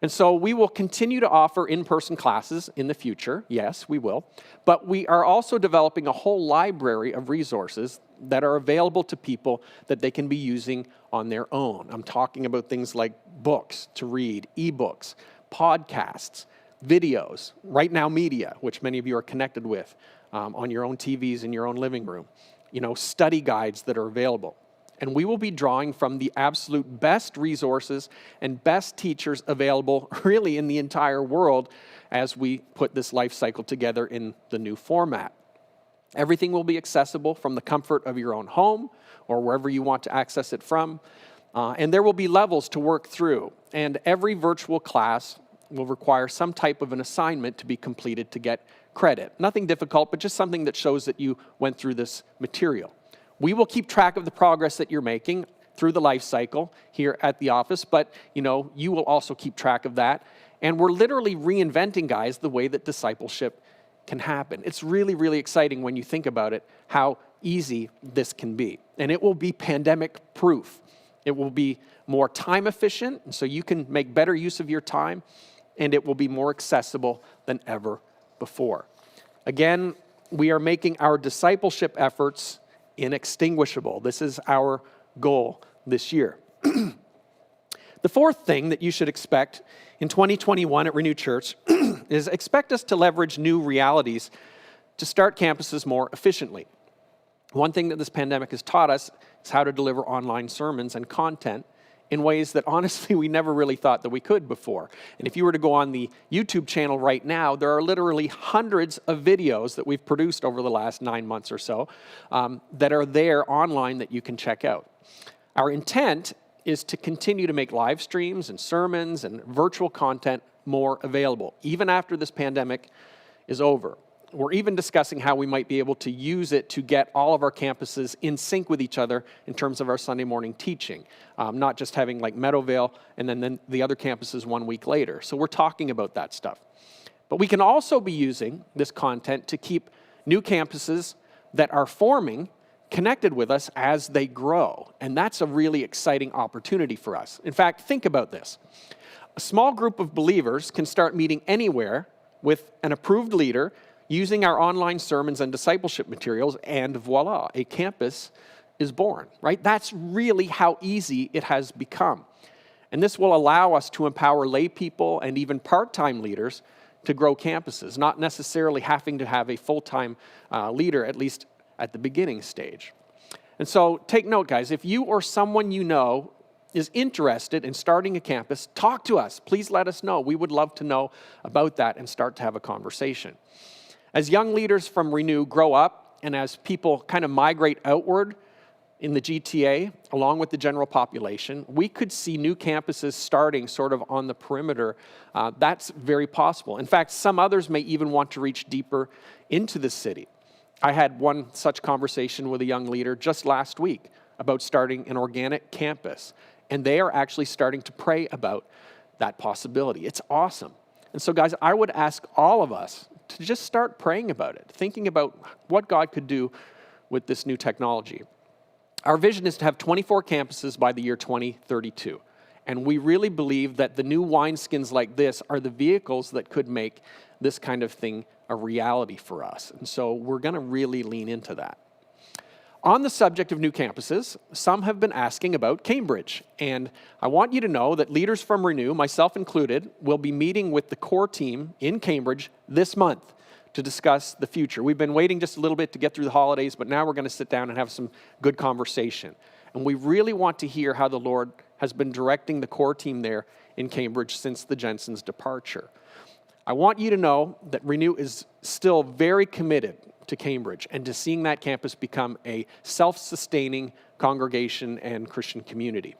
And so we will continue to offer in-person classes in the future. Yes, we will. But we are also developing a whole library of resources that are available to people that they can be using on their own. I'm talking about things like books to read, ebooks, podcasts, videos, right now media, which many of you are connected with on your own TVs in your own living room, study guides that are available. And we will be drawing from the absolute best resources and best teachers available really in the entire world as we put this life cycle together in the new format. Everything will be accessible from the comfort of your own home or wherever you want to access it from. And there will be levels to work through. And every virtual class will require some type of an assignment to be completed to get credit. Nothing difficult, but just something that shows that you went through this material. We will keep track of the progress that you're making through the life cycle here at the office, but you will also keep track of that. And we're literally reinventing, guys, the way that discipleship can happen. It's really, really exciting when you think about it, how easy this can be. And it will be pandemic proof. It will be more time efficient, and so you can make better use of your time, and it will be more accessible than ever before. Again, we are making our discipleship efforts inextinguishable. This is our goal this year. The fourth thing that you should expect in 2021 at Renew Church is expect us to leverage new realities to start campuses more efficiently. One thing that this pandemic has taught us is how to deliver online sermons and content in ways that honestly we never really thought that we could before. And if you were to go on the YouTube channel right now, there are literally hundreds of videos that we've produced over the last 9 months or so that are there online that you can check out. Our intent is to continue to make live streams and sermons and virtual content more available, even after this pandemic is over. We're even discussing how we might be able to use it to get all of our campuses in sync with each other in terms of our Sunday morning teaching, not just having like Meadowvale and then the other campuses 1 week later. So we're talking about that stuff. But we can also be using this content to keep new campuses that are forming connected with us as they grow. And that's a really exciting opportunity for us. In fact, think about this. A small group of believers can start meeting anywhere with an approved leader using our online sermons and discipleship materials, and voila, a campus is born, right? That's really how easy it has become. And this will allow us to empower lay people and even part-time leaders to grow campuses, not necessarily having to have a full-time leader, at least at the beginning stage. And so take note, guys, if you or someone you know is interested in starting a campus, talk to us. Please let us know. We would love to know about that and start to have a conversation. As young leaders from Renew grow up and as people kind of migrate outward in the GTA, along with the general population, we could see new campuses starting sort of on the perimeter. That's very possible. In fact, some others may even want to reach deeper into the city. I had one such conversation with a young leader just last week about starting an organic campus, and they are actually starting to pray about that possibility. It's awesome. And so, guys, I would ask all of us to just start praying about it, thinking about what God could do with this new technology. Our vision is to have 24 campuses by the year 2032. And we really believe that the new wineskins like this are the vehicles that could make this kind of thing a reality for us. And so we're going to really lean into that. On the subject of new campuses, some have been asking about Cambridge. And I want you to know that leaders from Renew, myself included, will be meeting with the core team in Cambridge this month to discuss the future. We've been waiting just a little bit to get through the holidays, but now we're going to sit down and have some good conversation. And we really want to hear how the Lord has been directing the core team there in Cambridge since the Jensen's departure. I want you to know that Renew is still very committed to Cambridge and to seeing that campus become a self-sustaining congregation and Christian community.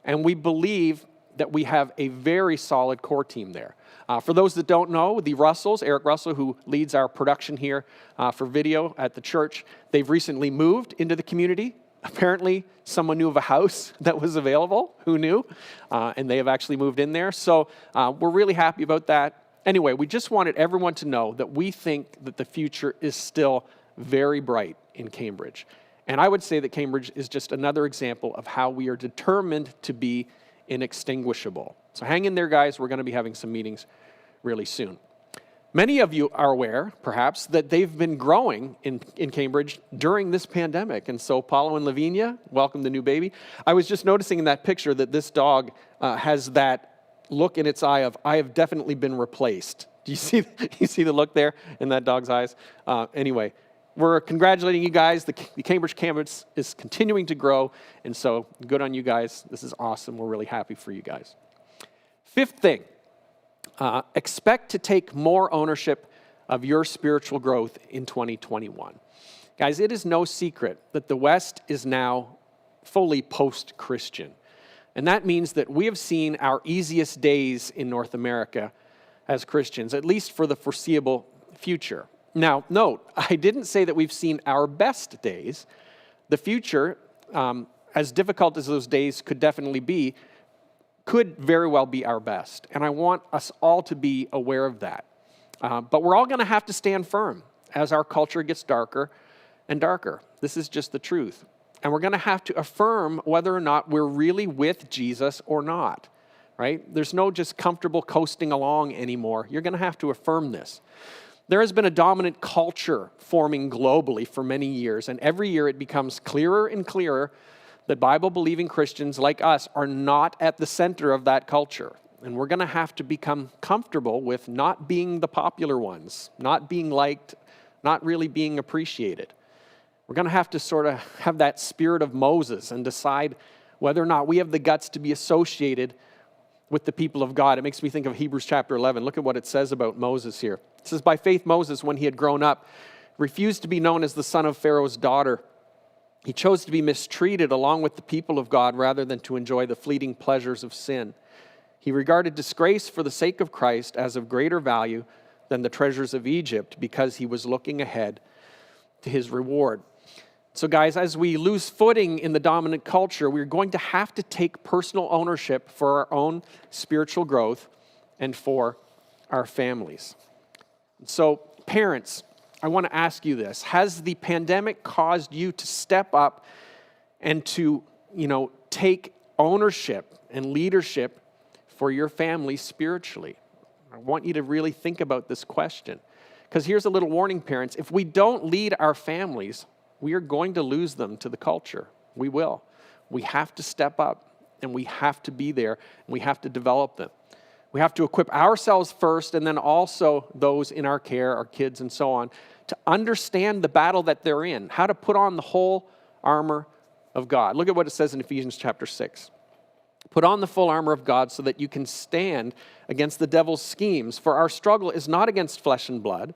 And we believe that we have a very solid core team there. For those that don't know, the Russells, Eric Russell, who leads our production here for video at the church, they've recently moved into the community. Apparently, someone knew of a house that was available. Who knew? And they have actually moved in there. So we're really happy about that. Anyway, we just wanted everyone to know that we think that the future is still very bright in Cambridge. And I would say that Cambridge is just another example of how we are determined to be inextinguishable. So hang in there, guys. We're going to be having some meetings really soon. Many of you are aware, perhaps, that they've been growing in Cambridge during this pandemic. And so Paulo and Lavinia, welcome the new baby. I was just noticing in that picture that this dog has that look in its eye of, I have definitely been replaced. Do you see the look there in that dog's eyes? Anyway, we're congratulating you guys. The Cambridge campus is continuing to grow, and so good on you guys. This is awesome. We're really happy for you guys. Fifth thing, expect to take more ownership of your spiritual growth in 2021. Guys, it is no secret that the West is now fully post-Christian. And that means that we have seen our easiest days in North America as Christians, at least for the foreseeable future. Now, note, I didn't say that we've seen our best days. The future, as difficult as those days could definitely be, could very well be our best. And I want us all to be aware of that. But we're all going to have to stand firm as our culture gets darker and darker. This is just the truth. And we're going to have to affirm whether or not we're really with Jesus or not, right? There's no just comfortable coasting along anymore. You're going to have to affirm this. There has been a dominant culture forming globally for many years, and every year it becomes clearer and clearer that Bible-believing Christians like us are not at the center of that culture. And we're going to have to become comfortable with not being the popular ones, not being liked, not really being appreciated. We're going to have to sort of have that spirit of Moses and decide whether or not we have the guts to be associated with the people of God. It makes me think of Hebrews chapter 11. Look at what it says about Moses here. It says, by faith Moses, when he had grown up, refused to be known as the son of Pharaoh's daughter. He chose to be mistreated along with the people of God rather than to enjoy the fleeting pleasures of sin. He regarded disgrace for the sake of Christ as of greater value than the treasures of Egypt because he was looking ahead to his reward. So guys, as we lose footing in the dominant culture, we're going to have to take personal ownership for our own spiritual growth and for our families. So parents, I want to ask you this. Has the pandemic caused you to step up and to, take ownership and leadership for your family spiritually? I want you to really think about this question. Because here's a little warning, parents. If we don't lead our families, we are going to lose them to the culture. We will. We have to step up, and we have to be there, and we have to develop them. We have to equip ourselves first, and then also those in our care, our kids and so on, to understand the battle that they're in, how to put on the whole armor of God. Look at what it says in Ephesians chapter 6. Put on the full armor of God so that you can stand against the devil's schemes, for our struggle is not against flesh and blood,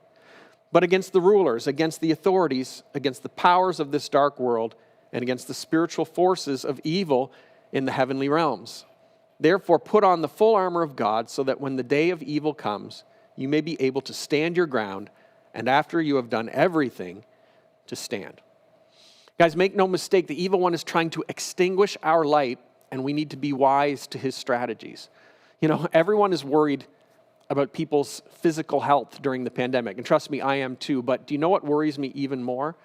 but against the rulers, against the authorities, against the powers of this dark world, and against the spiritual forces of evil in the heavenly realms. Therefore, put on the full armor of God so that when the day of evil comes, you may be able to stand your ground, and after you have done everything, to stand. Guys, make no mistake, the evil one is trying to extinguish our light, and we need to be wise to his strategies. You know, everyone is worried about people's physical health during the pandemic, and trust me, I am too, but do you know what worries me even more?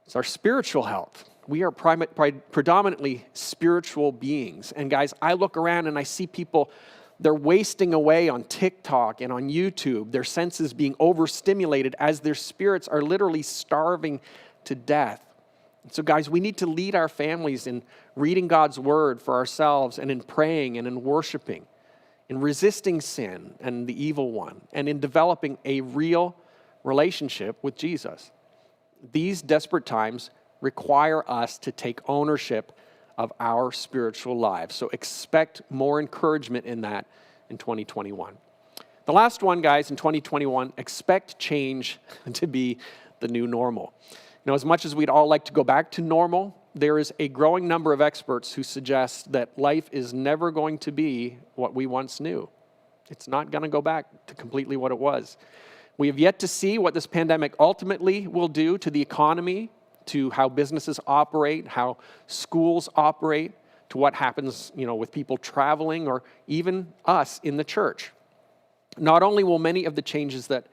It's our spiritual health. We are predominantly spiritual beings, and guys, I look around and I see people, they're wasting away on TikTok and on YouTube, their senses being overstimulated as their spirits are literally starving to death. So guys, we need to lead our families in reading God's word for ourselves and in praying and in worshiping, in resisting sin and the evil one, and in developing a real relationship with Jesus. These desperate times require us to take ownership of our spiritual lives. So expect more encouragement in that in 2021. The last one, guys, in 2021, expect change to be the new normal. You know, as much as we'd all like to go back to normal, there is a growing number of experts who suggest that life is never going to be what we once knew. It's not going to go back to completely what it was. We have yet to see what this pandemic ultimately will do to the economy, to how businesses operate, how schools operate, to what happens, you know, with people traveling or even us in the church. Not only will many of the changes that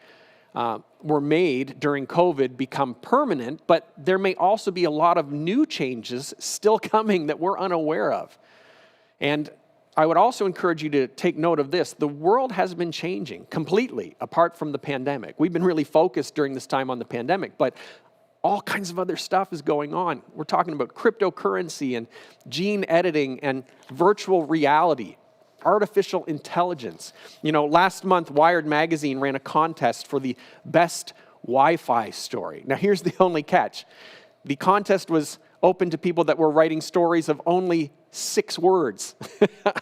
were made during COVID become permanent, but there may also be a lot of new changes still coming that we're unaware of. And I would also encourage you to take note of this. The world has been changing completely apart from the pandemic. We've been really focused during this time on the pandemic, but all kinds of other stuff is going on. We're talking about cryptocurrency and gene editing and virtual reality, artificial intelligence. You know, last month, Wired magazine ran a contest for the best Wi-Fi story. Now, here's the only catch. The contest was open to people that were writing stories of only 6 words.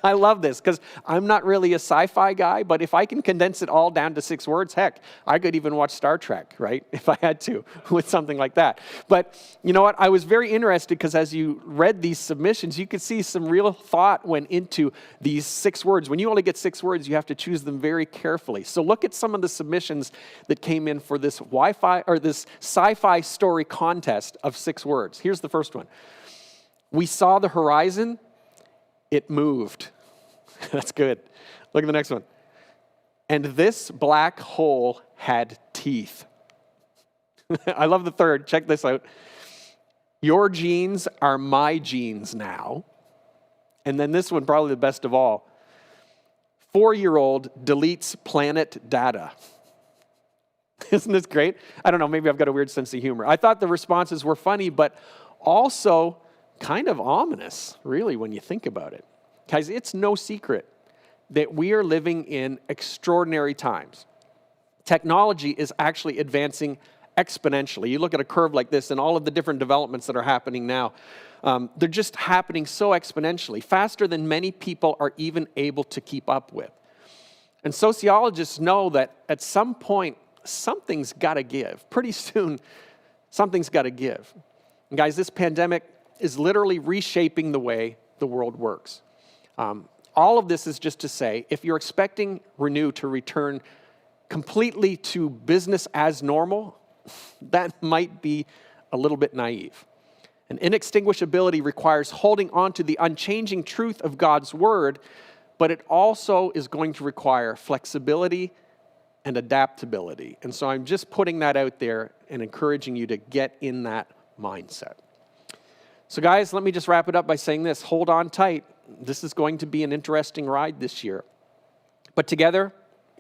I love this because I'm not really a sci-fi guy, but if I can condense it all down to 6 words, heck, I could even watch Star Trek, right? If I had to, with something like that. But you know what? I was very interested because as you read these submissions, you could see some real thought went into these 6 words. When you only get 6 words, you have to choose them very carefully. So look at some of the submissions that came in for this this sci-fi story contest of 6 words. Here's the first one. We saw the horizon, it moved. That's good. Look at the next one. And this black hole had teeth. I love the third. Check this out. Your genes are my genes now. And then this one, probably the best of all. 4-year-old deletes planet data. Isn't this great? I don't know, maybe I've got a weird sense of humor. I thought the responses were funny, but also kind of ominous, really, when you think about it. Guys, it's no secret that we are living in extraordinary times. Technology is actually advancing exponentially. You look at a curve like this and all of the different developments that are happening now, they're just happening so exponentially, faster than many people are even able to keep up with. And sociologists know that at some point, something's got to give. Pretty soon, something's got to give. And guys, this pandemic is literally reshaping the way the world works. All of this is just to say, if you're expecting Renew to return completely to business as normal, that might be a little bit naive. And inextinguishability requires holding on to the unchanging truth of God's word, but it also is going to require flexibility and adaptability. And so I'm just putting that out there and encouraging you to get in that mindset. So guys, let me just wrap it up by saying this. Hold on tight. This is going to be an interesting ride this year. But together,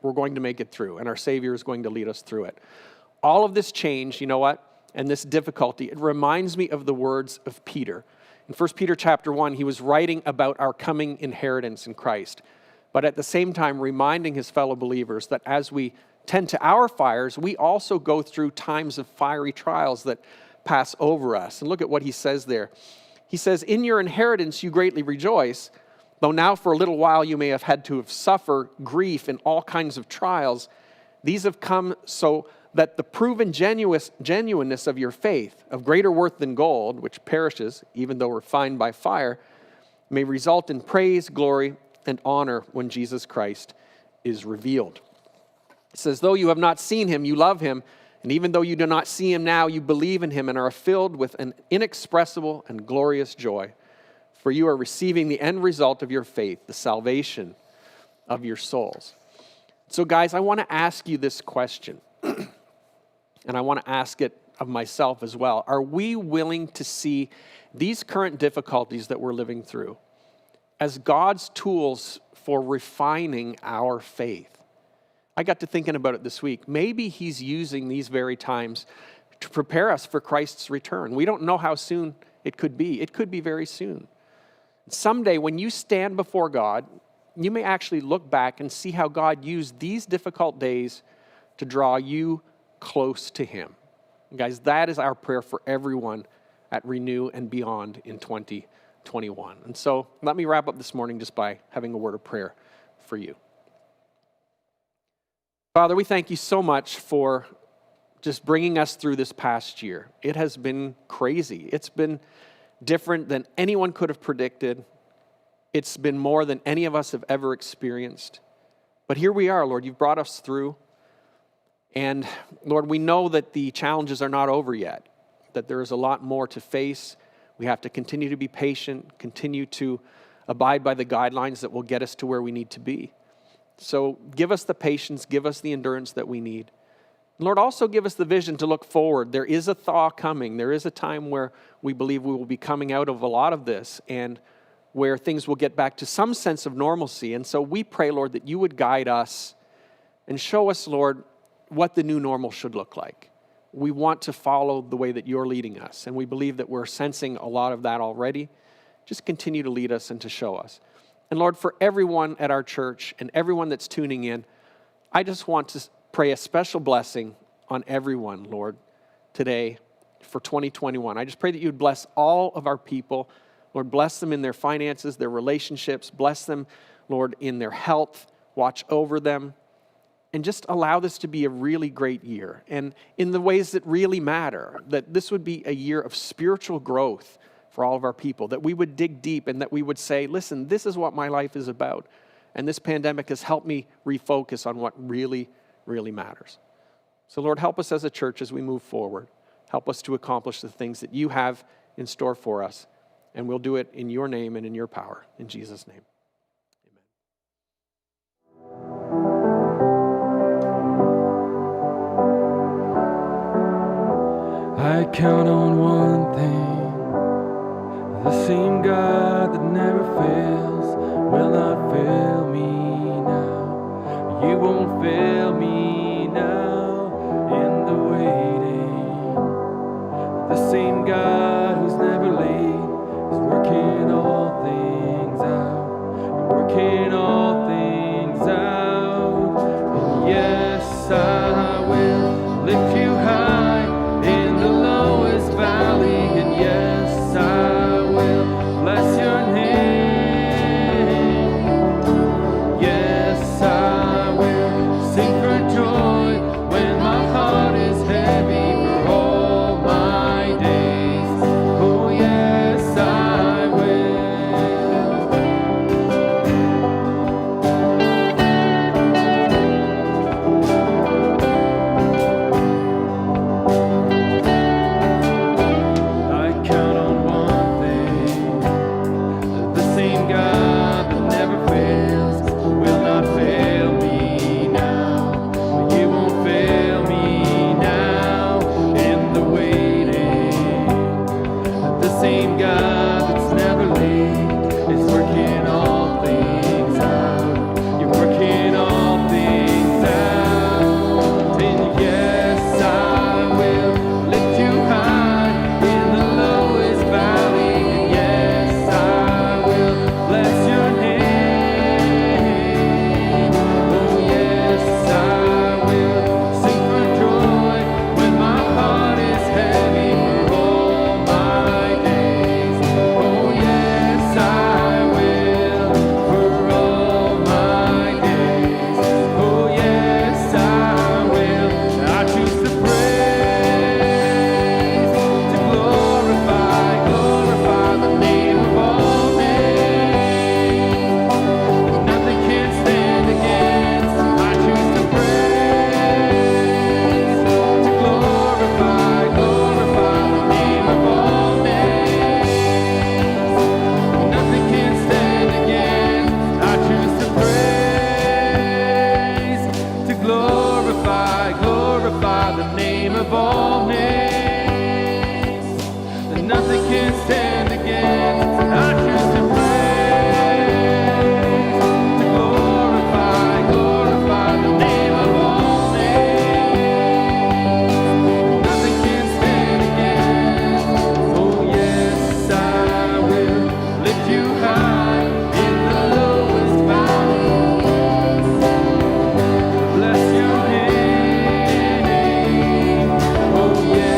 we're going to make it through, and our Savior is going to lead us through it. All of this change, you know what, and this difficulty, it reminds me of the words of Peter. In 1 Peter chapter 1, he was writing about our coming inheritance in Christ, but at the same time reminding his fellow believers that as we tend to our fires, we also go through times of fiery trials that pass over us. And look at what he says there. He says, in your inheritance you greatly rejoice, though now for a little while you may have had to suffer grief in all kinds of trials. These have come so that the proven genuineness of your faith, of greater worth than gold, which perishes, even though refined by fire, may result in praise, glory, and honor when Jesus Christ is revealed. It says, though you have not seen him, you love him, And even though you do not see him now, you believe in him and are filled with an inexpressible and glorious joy. For you are receiving the end result of your faith, the salvation of your souls. So guys, I want to ask you this question. And I want to ask it of myself as well. Are we willing to see these current difficulties that we're living through as God's tools for refining our faith? I got to thinking about it this week. Maybe he's using these very times to prepare us for Christ's return. We don't know how soon it could be. It could be very soon. Someday when you stand before God, you may actually look back and see how God used these difficult days to draw you close to him. Guys, that is our prayer for everyone at Renew and Beyond in 2021. And so let me wrap up this morning just by having a word of prayer for you. Father, we thank you so much for just bringing us through this past year. It has been crazy. It's been different than anyone could have predicted. It's been more than any of us have ever experienced. But here we are, Lord. You've brought us through. And Lord, we know that the challenges are not over yet, that there is a lot more to face. We have to continue to be patient, continue to abide by the guidelines that will get us to where we need to be. So give us the patience, give us the endurance that we need. Lord, also give us the vision to look forward. There is a thaw coming. There is a time where we believe we will be coming out of a lot of this and where things will get back to some sense of normalcy. And so we pray, Lord, that you would guide us and show us, Lord, what the new normal should look like. We want to follow the way that you're leading us, and we believe that we're sensing a lot of that already. Just continue to lead us and to show us. And Lord, for everyone at our church and everyone that's tuning in, I just want to pray a special blessing on everyone, Lord, today for 2021. I just pray that you would bless all of our people. Lord, bless them in their finances, their relationships. Bless them, Lord, in their health. Watch over them. And just allow this to be a really great year. And in the ways that really matter, that this would be a year of spiritual growth for all of our people, that we would dig deep and that we would say, listen, this is what my life is about. And this pandemic has helped me refocus on what really, really matters. So Lord, help us as a church as we move forward. Help us to accomplish the things that you have in store for us. And we'll do it in your name and in your power. In Jesus' name. I count on one thing. The same God that never fails will not fail me now. You won't fail me now in the waiting. The same God who's never late is working all things out. Working all things out. And yes, I will lift you high in the lowest valley. And yes, I will bless your name. Yes, I will sing for of all names, that nothing can stand against. I choose to praise, to glorify the name of all names. Nothing can stand against. Oh yes, I will lift you high in the lowest valley. Bless your name. Oh yes.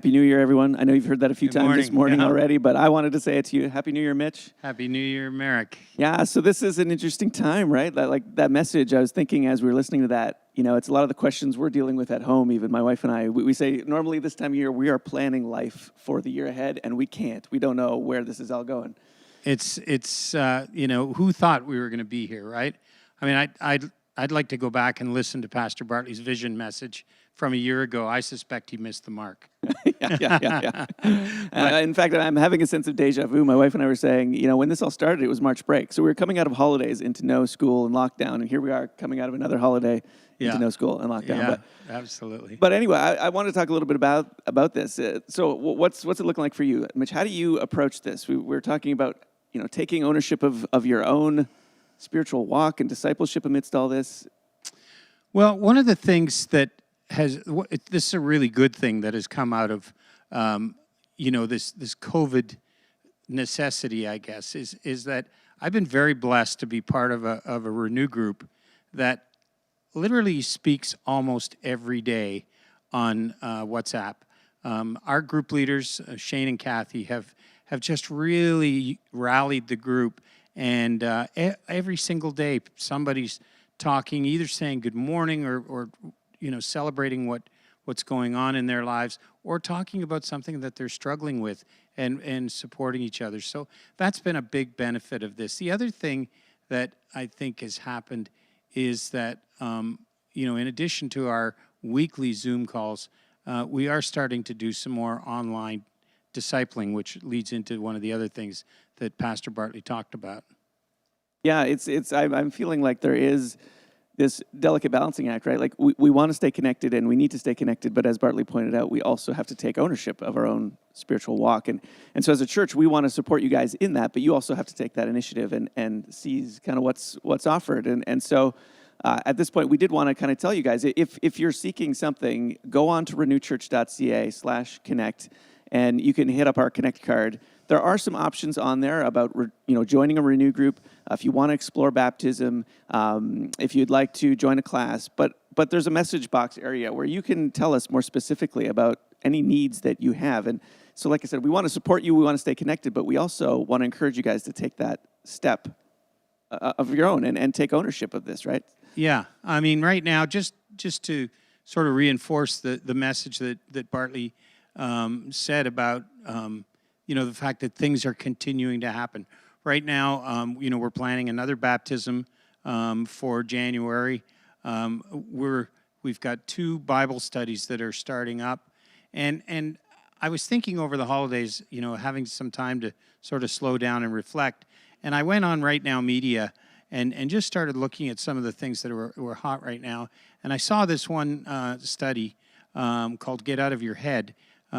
Happy New Year, everyone. I know you've heard that a few times this morning Yeah. already, but I wanted to say it to you. Happy New Year, Mitch. Happy New Year, Marek. Yeah, so this is an interesting time, right? That message, I was thinking as we were listening to that, it's a lot of the questions we're dealing with at home, even my wife and I. We say normally this time of year, we are planning life for the year ahead, and we can't. We don't know where this is all going. It's who thought we were going to be here, right? I mean, I'd like to go back and listen to Pastor Bartley's vision message from a year ago. I suspect he missed the mark. Yeah. In fact, I'm having a sense of deja vu. My wife and I were saying, when this all started, it was March break. So we were coming out of holidays into no school and lockdown, and here we are coming out of another holiday into no school and lockdown. Yeah, absolutely. But anyway, I want to talk a little bit about this. So what's it looking like for you, Mitch? How do you approach this? We're talking about taking ownership of your own spiritual walk and discipleship amidst all this. Well, one of the things that this is a really good thing that has come out of this COVID necessity, I guess, is that I've been very blessed to be part of a Renew group that literally speaks almost every day on WhatsApp. Our group leaders, Shane and Kathy, have just really rallied the group, and every single day somebody's talking, either saying good morning or celebrating what's going on in their lives, or talking about something that they're struggling with and supporting each other. So that's been a big benefit of this. The other thing that I think has happened is that, in addition to our weekly Zoom calls, we are starting to do some more online discipling, which leads into one of the other things that Pastor Bartley talked about. Yeah, I'm feeling like there is this delicate balancing act, right? Like we want to stay connected and we need to stay connected, but as Bartley pointed out, we also have to take ownership of our own spiritual walk. And so as a church, we want to support you guys in that, but you also have to take that initiative and seize kind of what's offered. And so at this point, we did want to kind of tell you guys, if you're seeking something, go on to renewchurch.ca/connect, and you can hit up our Connect card. There are some options on there about joining a Renew group, if you want to explore baptism, if you'd like to join a class. But there's a message box area where you can tell us more specifically about any needs that you have. And so, like I said, we want to support you, we want to stay connected, but we also want to encourage you guys to take that step of your own and take ownership of this, right? Yeah, I mean, right now, just to sort of reinforce the message that Bartley said about the fact that things are continuing to happen. Right now, we're planning another baptism for January. We've got 2 Bible studies that are starting up, and I was thinking over the holidays, having some time to sort of slow down and reflect, and I went on Right Now Media and just started looking at some of the things that were hot right now, and I saw this one study called "Get Out of Your Head."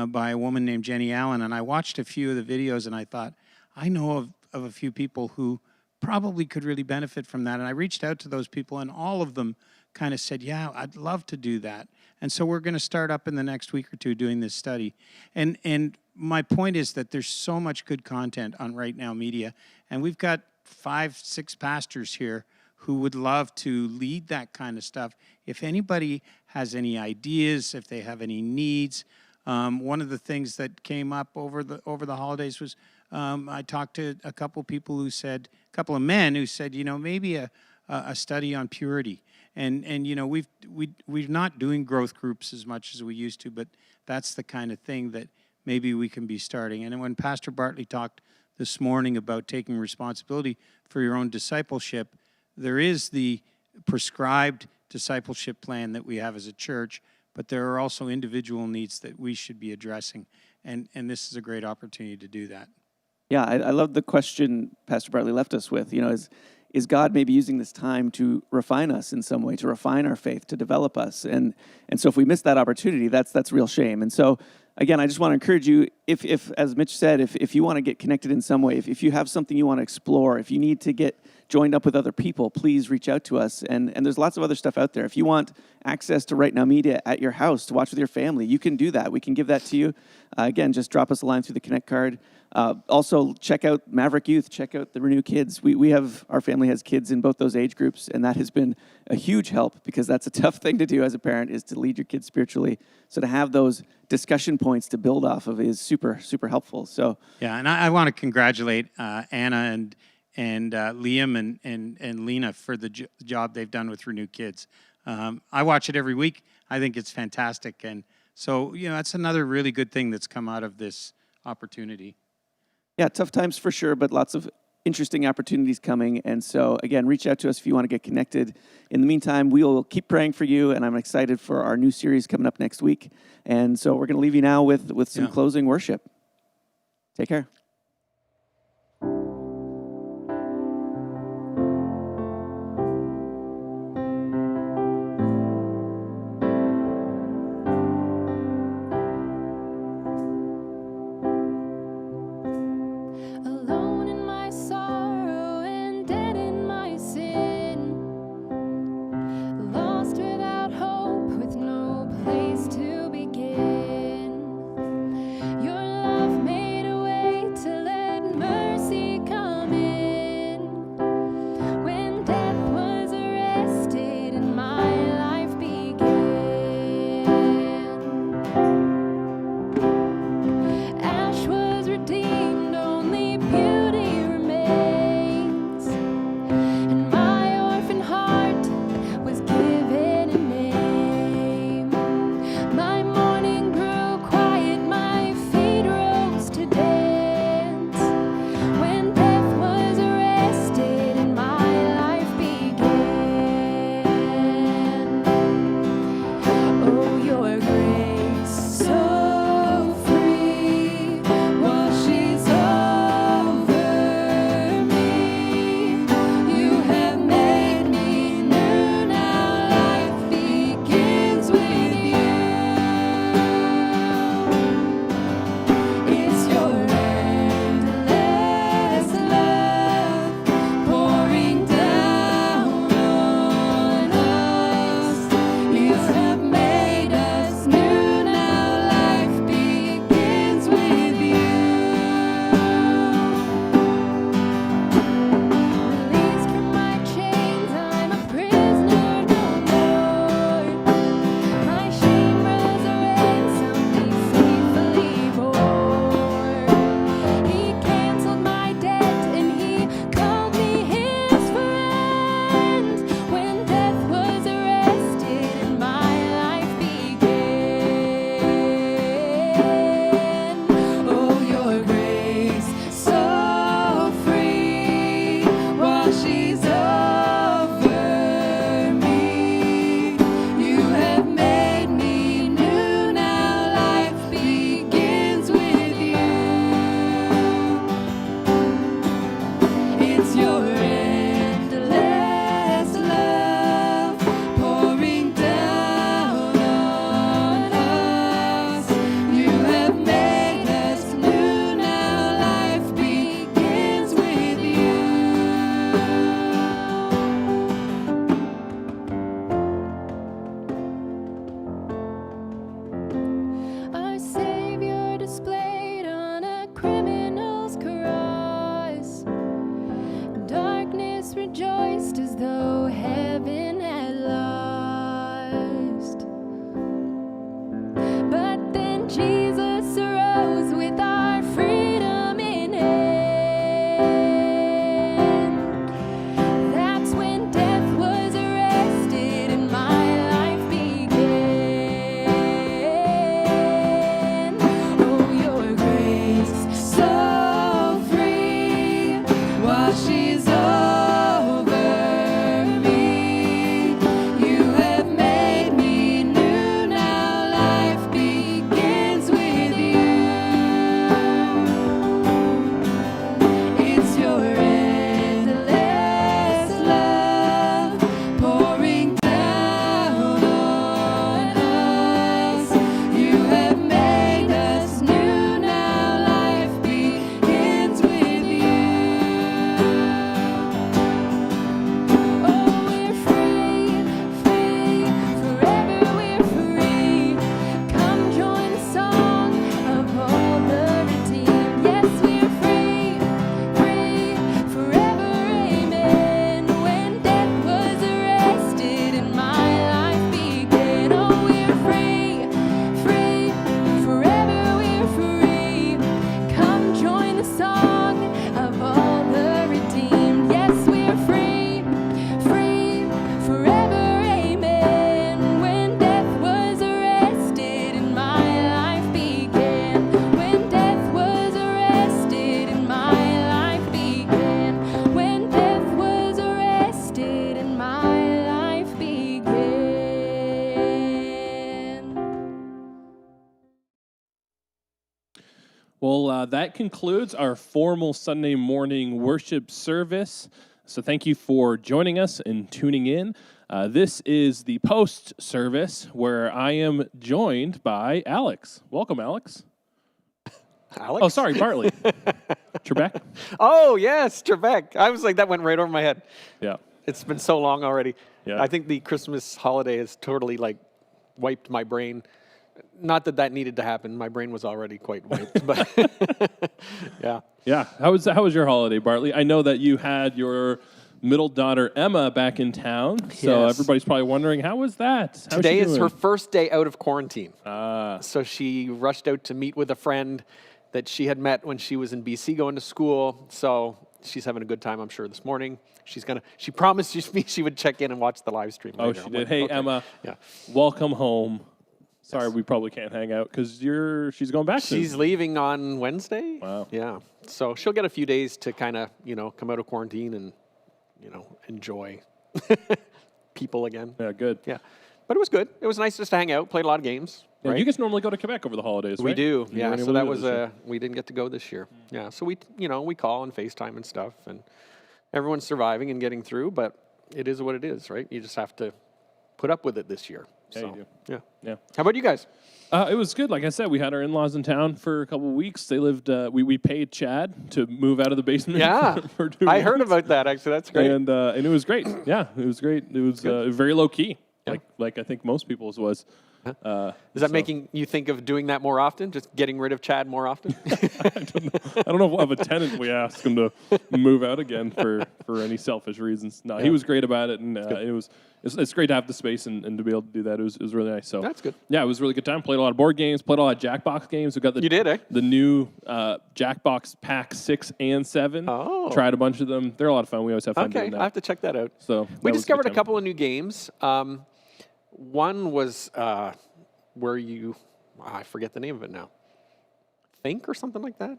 By a woman named Jenny Allen, and I watched a few of the videos, and I thought, I know of a few people who probably could really benefit from that, and I reached out to those people, and all of them kind of said, yeah, I'd love to do that. And so we're going to start up in the next week or two doing this study. And my point is that there's so much good content on Right Now Media, and we've got 5-6 pastors here who would love to lead that kind of stuff. If anybody has any ideas, if they have any needs. One of the things that came up over the holidays was I talked to a couple of people who said, a couple of men who said, maybe a study on purity, and we're not doing growth groups as much as we used to, but that's the kind of thing that maybe we can be starting. And when Pastor Bartley talked this morning about taking responsibility for your own discipleship, there is the prescribed discipleship plan that we have as a church. But there are also individual needs that we should be addressing, and this is a great opportunity to do that. Yeah, I love the question Pastor Bartley left us with. Is God maybe using this time to refine us in some way, to refine our faith, to develop us? And so if we miss that opportunity, that's real shame. And so, again, I just want to encourage you, if as Mitch said, if you want to get connected in some way, if you have something you want to explore, if you need to get joined up with other people, please reach out to us. And there's lots of other stuff out there. If you want access to Right Now Media at your house to watch with your family, you can do that. We can give that to you. Again, just drop us a line through the Connect card. Also, check out Maverick Youth. Check out the Renew Kids. Our family has kids in both those age groups, and that has been a huge help because that's a tough thing to do as a parent, is to lead your kids spiritually. So to have those discussion points to build off of is super, super helpful. So Yeah, and I want to congratulate Anna and Liam and Lena for the job they've done with Renew Kids. I watch it every week. I think it's fantastic, and so that's another really good thing that's come out of this opportunity. yeah, tough times for sure, but lots of interesting opportunities coming. And so, again, reach out to us if you want to get connected. In the meantime, we will keep praying for you, and I'm excited for our new series coming up next week. And so we're going to leave you now with some closing worship. Take care. Alone in my sorrow and dead in my sin, lost without hope, with no place to begin. Your love made a way to let mercy come in. When death was arrested and my life began, ash was redeemed, only beauty remains, and my orphan heart was given a name. My mourning grew quiet, my feet rose to dance. When death was arrested and my life began. Oh, your grace so free washes over me. You have made me new, now life begins with you. It's your endless love pouring down on us. You have made us new, now life begins with you. Released from my chains, I'm a prisoner no more. My shame was a ransom he faithfully bore. He canceled my debt and he called me his friend. When death was arrested and my life began. Oh, your grace so free washes over me. You have made me new, now life begins with you. It's your endless love pouring down on us. You have made us new, now life begins with you. Our Savior displayed on a criminal's cross. Darkness rejoiced as though heaven had lost. But then Jesus arose with our freedom in hand. That's when death was arrested and my life began. Oh, your grace so free washes over me. You have made me new, now life begins with you. It's your endless love pouring down on us. You have made us new, now life begins with you. Well, that concludes our formal Sunday morning worship service. So thank you for joining us and tuning in. This is the post service where I am joined by Alex. Welcome, Alex. Alex? Oh, sorry, Bartley. Trebek? Oh, yes, Trebek. I was like, that went right over my head. Yeah. It's been so long already. Yeah. I think the Christmas holiday has totally like wiped my brain. Not that needed to happen. My brain was already quite wiped, but yeah. Yeah. How was your holiday, Bartley? I know that you had your middle daughter Emma back in town, so Yes. everybody's probably wondering, how was that? How's Today she is her doing? first day out of quarantine. Ah. So she rushed out to meet with a friend that she had met when she was in BC going to school. So she's having a good time, I'm sure, this morning. She promised me she would check in and watch the live stream. Oh, later. she I'm did. like, Hey, okay. Emma. Yeah. Welcome home. Sorry, we probably can't hang out because she's going back soon. She's leaving on Wednesday. Wow. Yeah. So she'll get a few days to kind of, come out of quarantine and, enjoy people again. Yeah, good. Yeah. But it was good. It was nice just to hang out, played a lot of games. Yeah, right? you guys normally go to Quebec over the holidays, We right? do, You weren't yeah. able So to that do it was this year. we didn't get to go this year. Yeah. So we call and FaceTime and stuff, and everyone's surviving and getting through. But it is what it is, right? You just have to put up with it this year. Yeah, so, you do. Yeah. Yeah. How about you guys? It was good. Like I said, we had our in-laws in town for a couple of weeks. They lived. We paid Chad to move out of the basement. Yeah, for 2 I heard weeks. about that. Actually, that's great. And it was great. Yeah, it was great. It was very low key, like I think most people's was. Is that making you think of doing that more often? Just getting rid of Chad more often? I don't know if we'll have a tenant we ask him to move out again for any selfish reasons. No, he was great about it, and it's great to have the space and to be able to do that. It was really nice. So That's good. Yeah, it was a really good time. Played a lot of board games. Played a lot of Jackbox games. We got You did, eh? the new Jackbox Pack 6 and 7. Oh. Tried a bunch of them. They're a lot of fun. We always have fun Okay, doing that. I have to check that out. So We that was discovered good a time. couple of new games. One was where I forget the name of it now. Think or something like that?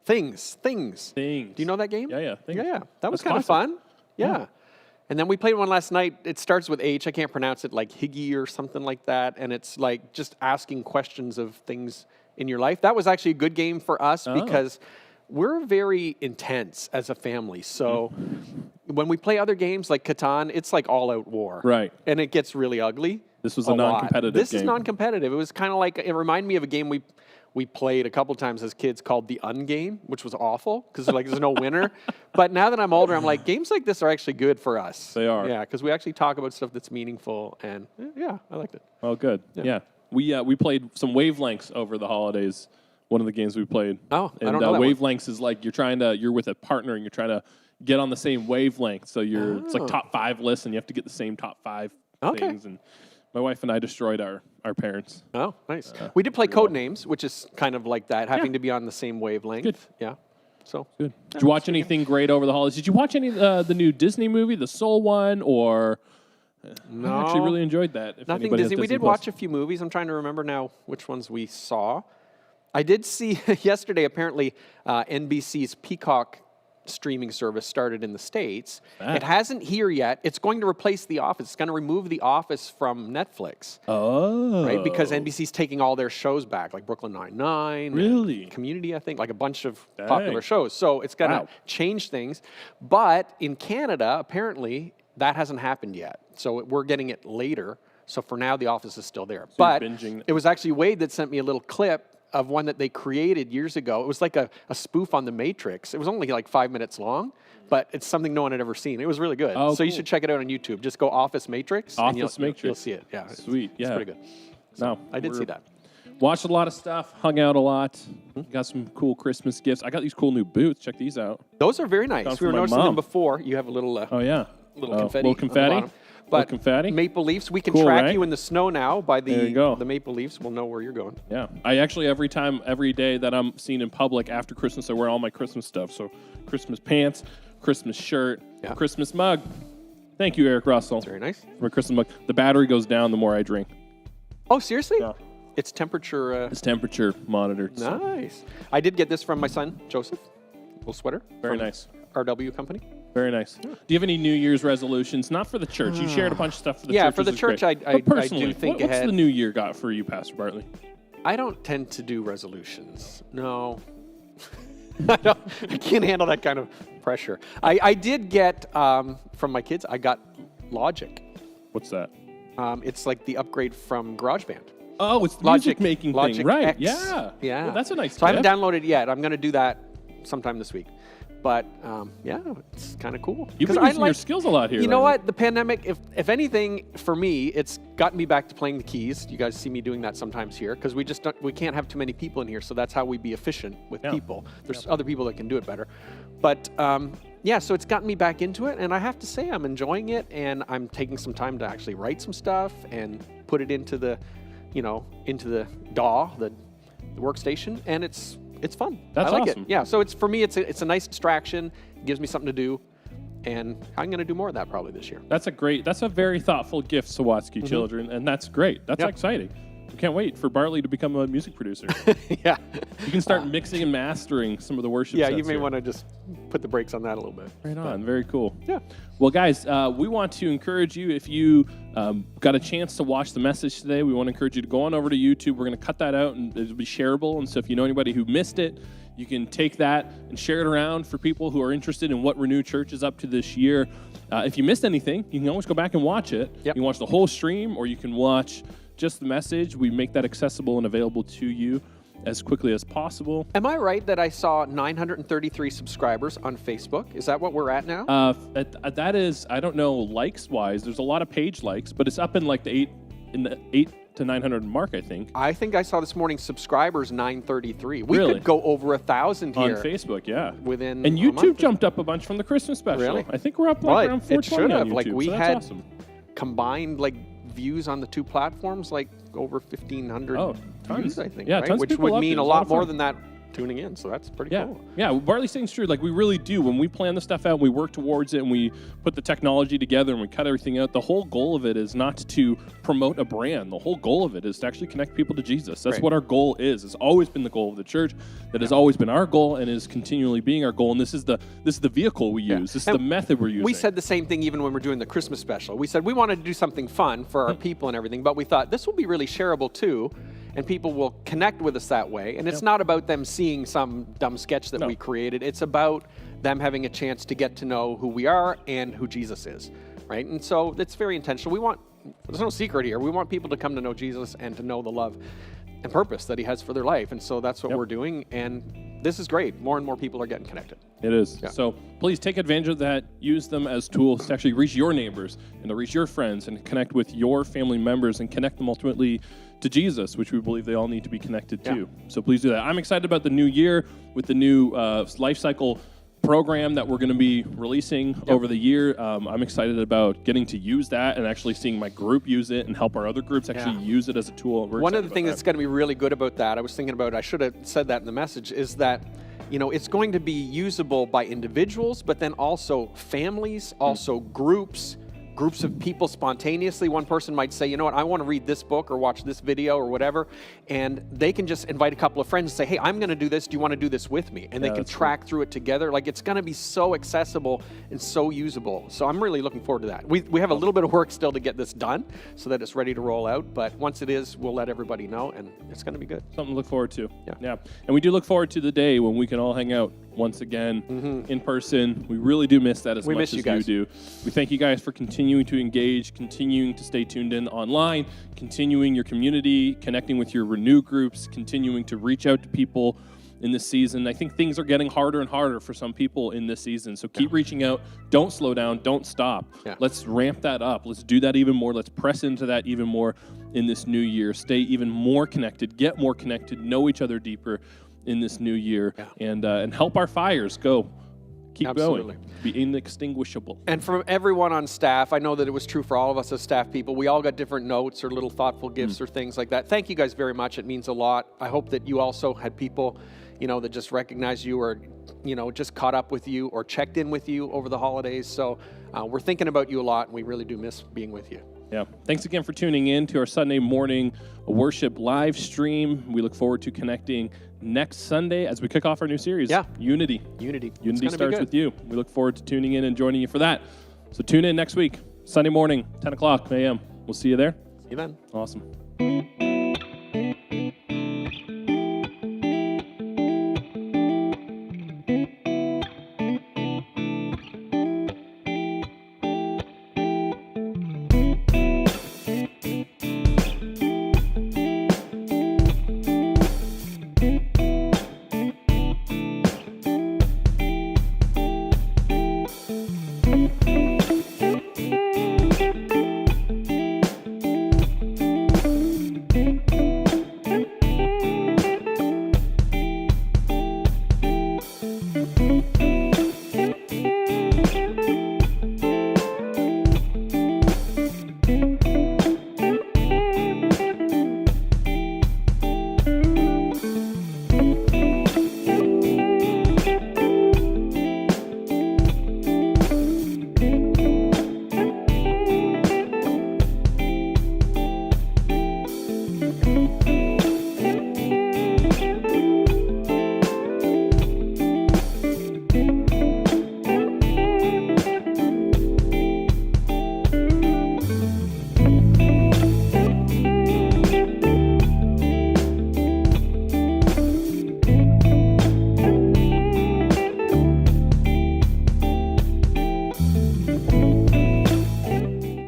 Things. Things. Do you know that game? Yeah. Things. Yeah. That was That's kind of classic. fun. Yeah. And then we played one last night. It starts with H. I can't pronounce it, like Higgy or something like that. And it's like just asking questions of things in your life. That was actually a good game for us because we're very intense as a family. So when we play other games like Catan, it's like all out war. Right. And it gets really ugly. This was a lot. non-competitive This is game. non-competitive. It was kind of like, it reminded me of a game we played a couple times as kids called the Ungame, which was awful because like there's no winner. But now that I'm older, I'm like, games like this are actually good for us. They are. Yeah, because we actually talk about stuff that's meaningful, and yeah, I liked it. Oh, good. Yeah. We played some wavelengths over the holidays. One of the games we played. Oh, I and don't know that one. wavelengths is like you're with a partner and you're trying to get on the same wavelength. So it's like top 5 lists and you have to get the same top 5 Okay. things. And my wife and I destroyed our parents. Oh, nice. We did play Code Names, which is kind of like that, having to be on the same wavelength. Good. Yeah. So Good. Did you watch anything great over the holidays? Did you watch any the new Disney movie, the Soul one, or? no, I actually really enjoyed that. If nothing anybody has Disney. We did Plus. watch a few movies. I'm trying to remember now which ones we saw. I did see yesterday. Apparently, NBC's Peacock streaming service started in the States. Ah. It hasn't here yet. It's going to replace The Office. It's going to remove The Office from Netflix. Oh. Right, because NBC's taking all their shows back, like Brooklyn Nine-Nine, and Really? Community, I think, like a bunch of Dang. popular shows. So it's going to Wow. change things. But in Canada, apparently, that hasn't happened yet. So we're getting it later. So for now, The Office is still there. you're But binging- it was actually Wade that sent me a little clip of one that they created years ago. It was like a spoof on The Matrix. It was only like 5 minutes long, but it's something no one had ever seen. It was really good. Oh, so you cool. should check it out on YouTube. Just go Office Matrix. and Office Matrix. You'll see it. Yeah. Sweet. It's Yeah. pretty good. No, I did we're- see that. Watched a lot of stuff, hung out a lot, got some cool Christmas gifts. I got these cool new boots. Check these out. Those are very nice. Got We from were my noticing mom. them before. You have a little Oh yeah, little Oh, confetti. Little on the confetti. bottom. But confetti. Maple Leafs, we can Cool, track right? you in the snow now by There you go. the Maple Leafs. We'll know where you're going. Yeah, I actually every day that I'm seen in public after Christmas, I wear all my Christmas stuff. So Christmas pants, Christmas shirt, Yeah. Christmas mug. Thank you, Eric Russell, Very nice. for a Christmas mug. The battery goes down the more I drink. Oh, seriously? Yeah. It's temperature. It's temperature monitored. so Nice. I did get this from my son, Joseph. Little sweater. Very from nice. RW company. Very nice. Do you have any New Year's resolutions? Not for the church. You shared a bunch of stuff for the Yeah, church. for which the is church, great. I But do personally, think what's ahead. the new year got for you, Pastor Bartley? I don't tend to do resolutions. No. I can't handle that kind of pressure. I did get, from my kids, I got Logic. What's that? It's like the upgrade from GarageBand. Oh, it's the Logic, music making Logic thing, right? X. Yeah. Yeah. Well, that's a nice So I haven't tip. downloaded it yet. I'm going to do that sometime this week. But yeah, it's kind of cool. You've 'Cause been I using your skills a lot here. You know lately. what? The pandemic, if anything, for me, it's gotten me back to playing the keys. You guys see me doing that sometimes here because we can't have too many people in here, so that's how we be efficient with Yeah. people. There's other people that can do it better, but yeah, so it's gotten me back into it, and I have to say I'm enjoying it, and I'm taking some time to actually write some stuff and put it into the, into the DAW, the workstation, and it's fun. That's I like awesome. it. Yeah, so it's for me, it's a nice distraction. It gives me something to do. And I'm going to do more of that probably this year. That's a very thoughtful gift, Sawatsky children, and that's great. That's Yeah. exciting. We can't wait for Bartley to become a music producer. Yeah. You can start mixing and mastering some of the worship Yeah, sets you may here. want to just put the brakes on that a little bit. Right on. Very cool. Yeah. Well, guys, we want to encourage you, if you got a chance to watch the message today, we want to encourage you to go on over to YouTube. We're going to cut that out, and it'll be shareable. And so if you know anybody who missed it, you can take that and share it around for people who are interested in what Renew Church is up to this year. If you missed anything, you can always go back and watch it. Yep. You can watch the whole stream, or you can watch just the message. We make that accessible and available to you as quickly as possible. Am I right that I saw 933 subscribers on Facebook? Is that what we're at now? That is, I don't know, likes wise. There's a lot of page likes, but it's up in like the 8 to 900 mark, I think. I think I saw this morning subscribers 933. We Really? could go over 1,000 On here Facebook, yeah. within And a YouTube month. jumped up a bunch from the Christmas special. Really? I think we're up Well, like around it 420 should on have. YouTube. Like we so that's had awesome. combined like views on the two platforms, like over 1,500 Oh, tons. views, I think. Yeah, right? tons of Which people would loved mean it. It a was a lot lot of more fun. than that tuning in. So that's pretty Yeah, cool. yeah. Bartley's saying's true. Like we really do. When we plan the stuff out, we work towards it, and we put the technology together, and we cut everything out. The whole goal of it is not to promote a brand. The whole goal of it is to actually connect people to Jesus. That's Right. what our goal is. It's always been the goal of the church. That has always been our goal, and is continually being our goal. And this is the vehicle we use. This is And the method we're using. We said the same thing even when we're doing the Christmas special. We said we wanted to do something fun for our people and everything, but we thought this will be really shareable too, and people will connect with us that way. And it's not about them seeing some dumb sketch that No. we created. It's about them having a chance to get to know who we are and who Jesus is, right? And so it's very intentional. There's no secret here. We want people to come to know Jesus and to know the love and purpose that he has for their life. And so that's what Yep. we're doing. And this is great. More and more people are getting connected. It is. Yeah. So please take advantage of that. Use them as tools to actually reach your neighbors and to reach your friends and connect with your family members and connect them ultimately to Jesus, which we believe they all need to be connected to. So please do that. I'm excited about the new year with the new life cycle program that we're going to be releasing over the year. I'm excited about getting to use that and actually seeing my group use it and help our other groups actually use it as a tool. We're One of excited the things about that's going to be really good about that, I was thinking about, I should have said that in the message, is that, it's going to be usable by individuals, but then also families, also groups of people spontaneously. One person might say, you know what, I want to read this book or watch this video or whatever, and they can just invite a couple of friends and say, hey, I'm going to do this. Do you want to do this with me? And they can that's track through it together. Like, it's going to be so accessible and so usable. So I'm really looking forward to that. We have a little bit of work still to get this done so that it's ready to roll out, but once it is, we'll let everybody know, and it's going to be good. something to look forward to. Yeah. And we do look forward to the day when we can all hang out once again in person. We really do miss that as We much miss you as guys. you do. We thank you guys for continuing to engage, continuing to stay tuned in online, continuing your community, connecting with your Renew groups, continuing to reach out to people in this season. I think things are getting harder and harder for some people in this season. So keep reaching out. Don't slow down. Don't stop. Yeah. Let's ramp that up. Let's do that even more. Let's press into that even more in this new year. Stay even more connected. Get more connected. Know each other deeper in this new year. And help our fires go. Keep Absolutely. going. Be inextinguishable. And from everyone on staff, I know that it was true for all of us as staff people. We all got different notes or little thoughtful gifts or things like that. Thank you guys very much. It means a lot. I hope that you also had people, that just recognized you or, just caught up with you or checked in with you over the holidays. So we're thinking about you a lot, and we really do miss being with you. Yeah. Thanks again for tuning in to our Sunday morning worship live stream. We look forward to connecting next Sunday as we kick off our new series. Yeah. Unity. Unity. It's Unity gonna be starts good. with you. We look forward to tuning in and joining you for that. So tune in next week, Sunday morning, 10 o'clock a.m. We'll see you there. See you then. Awesome.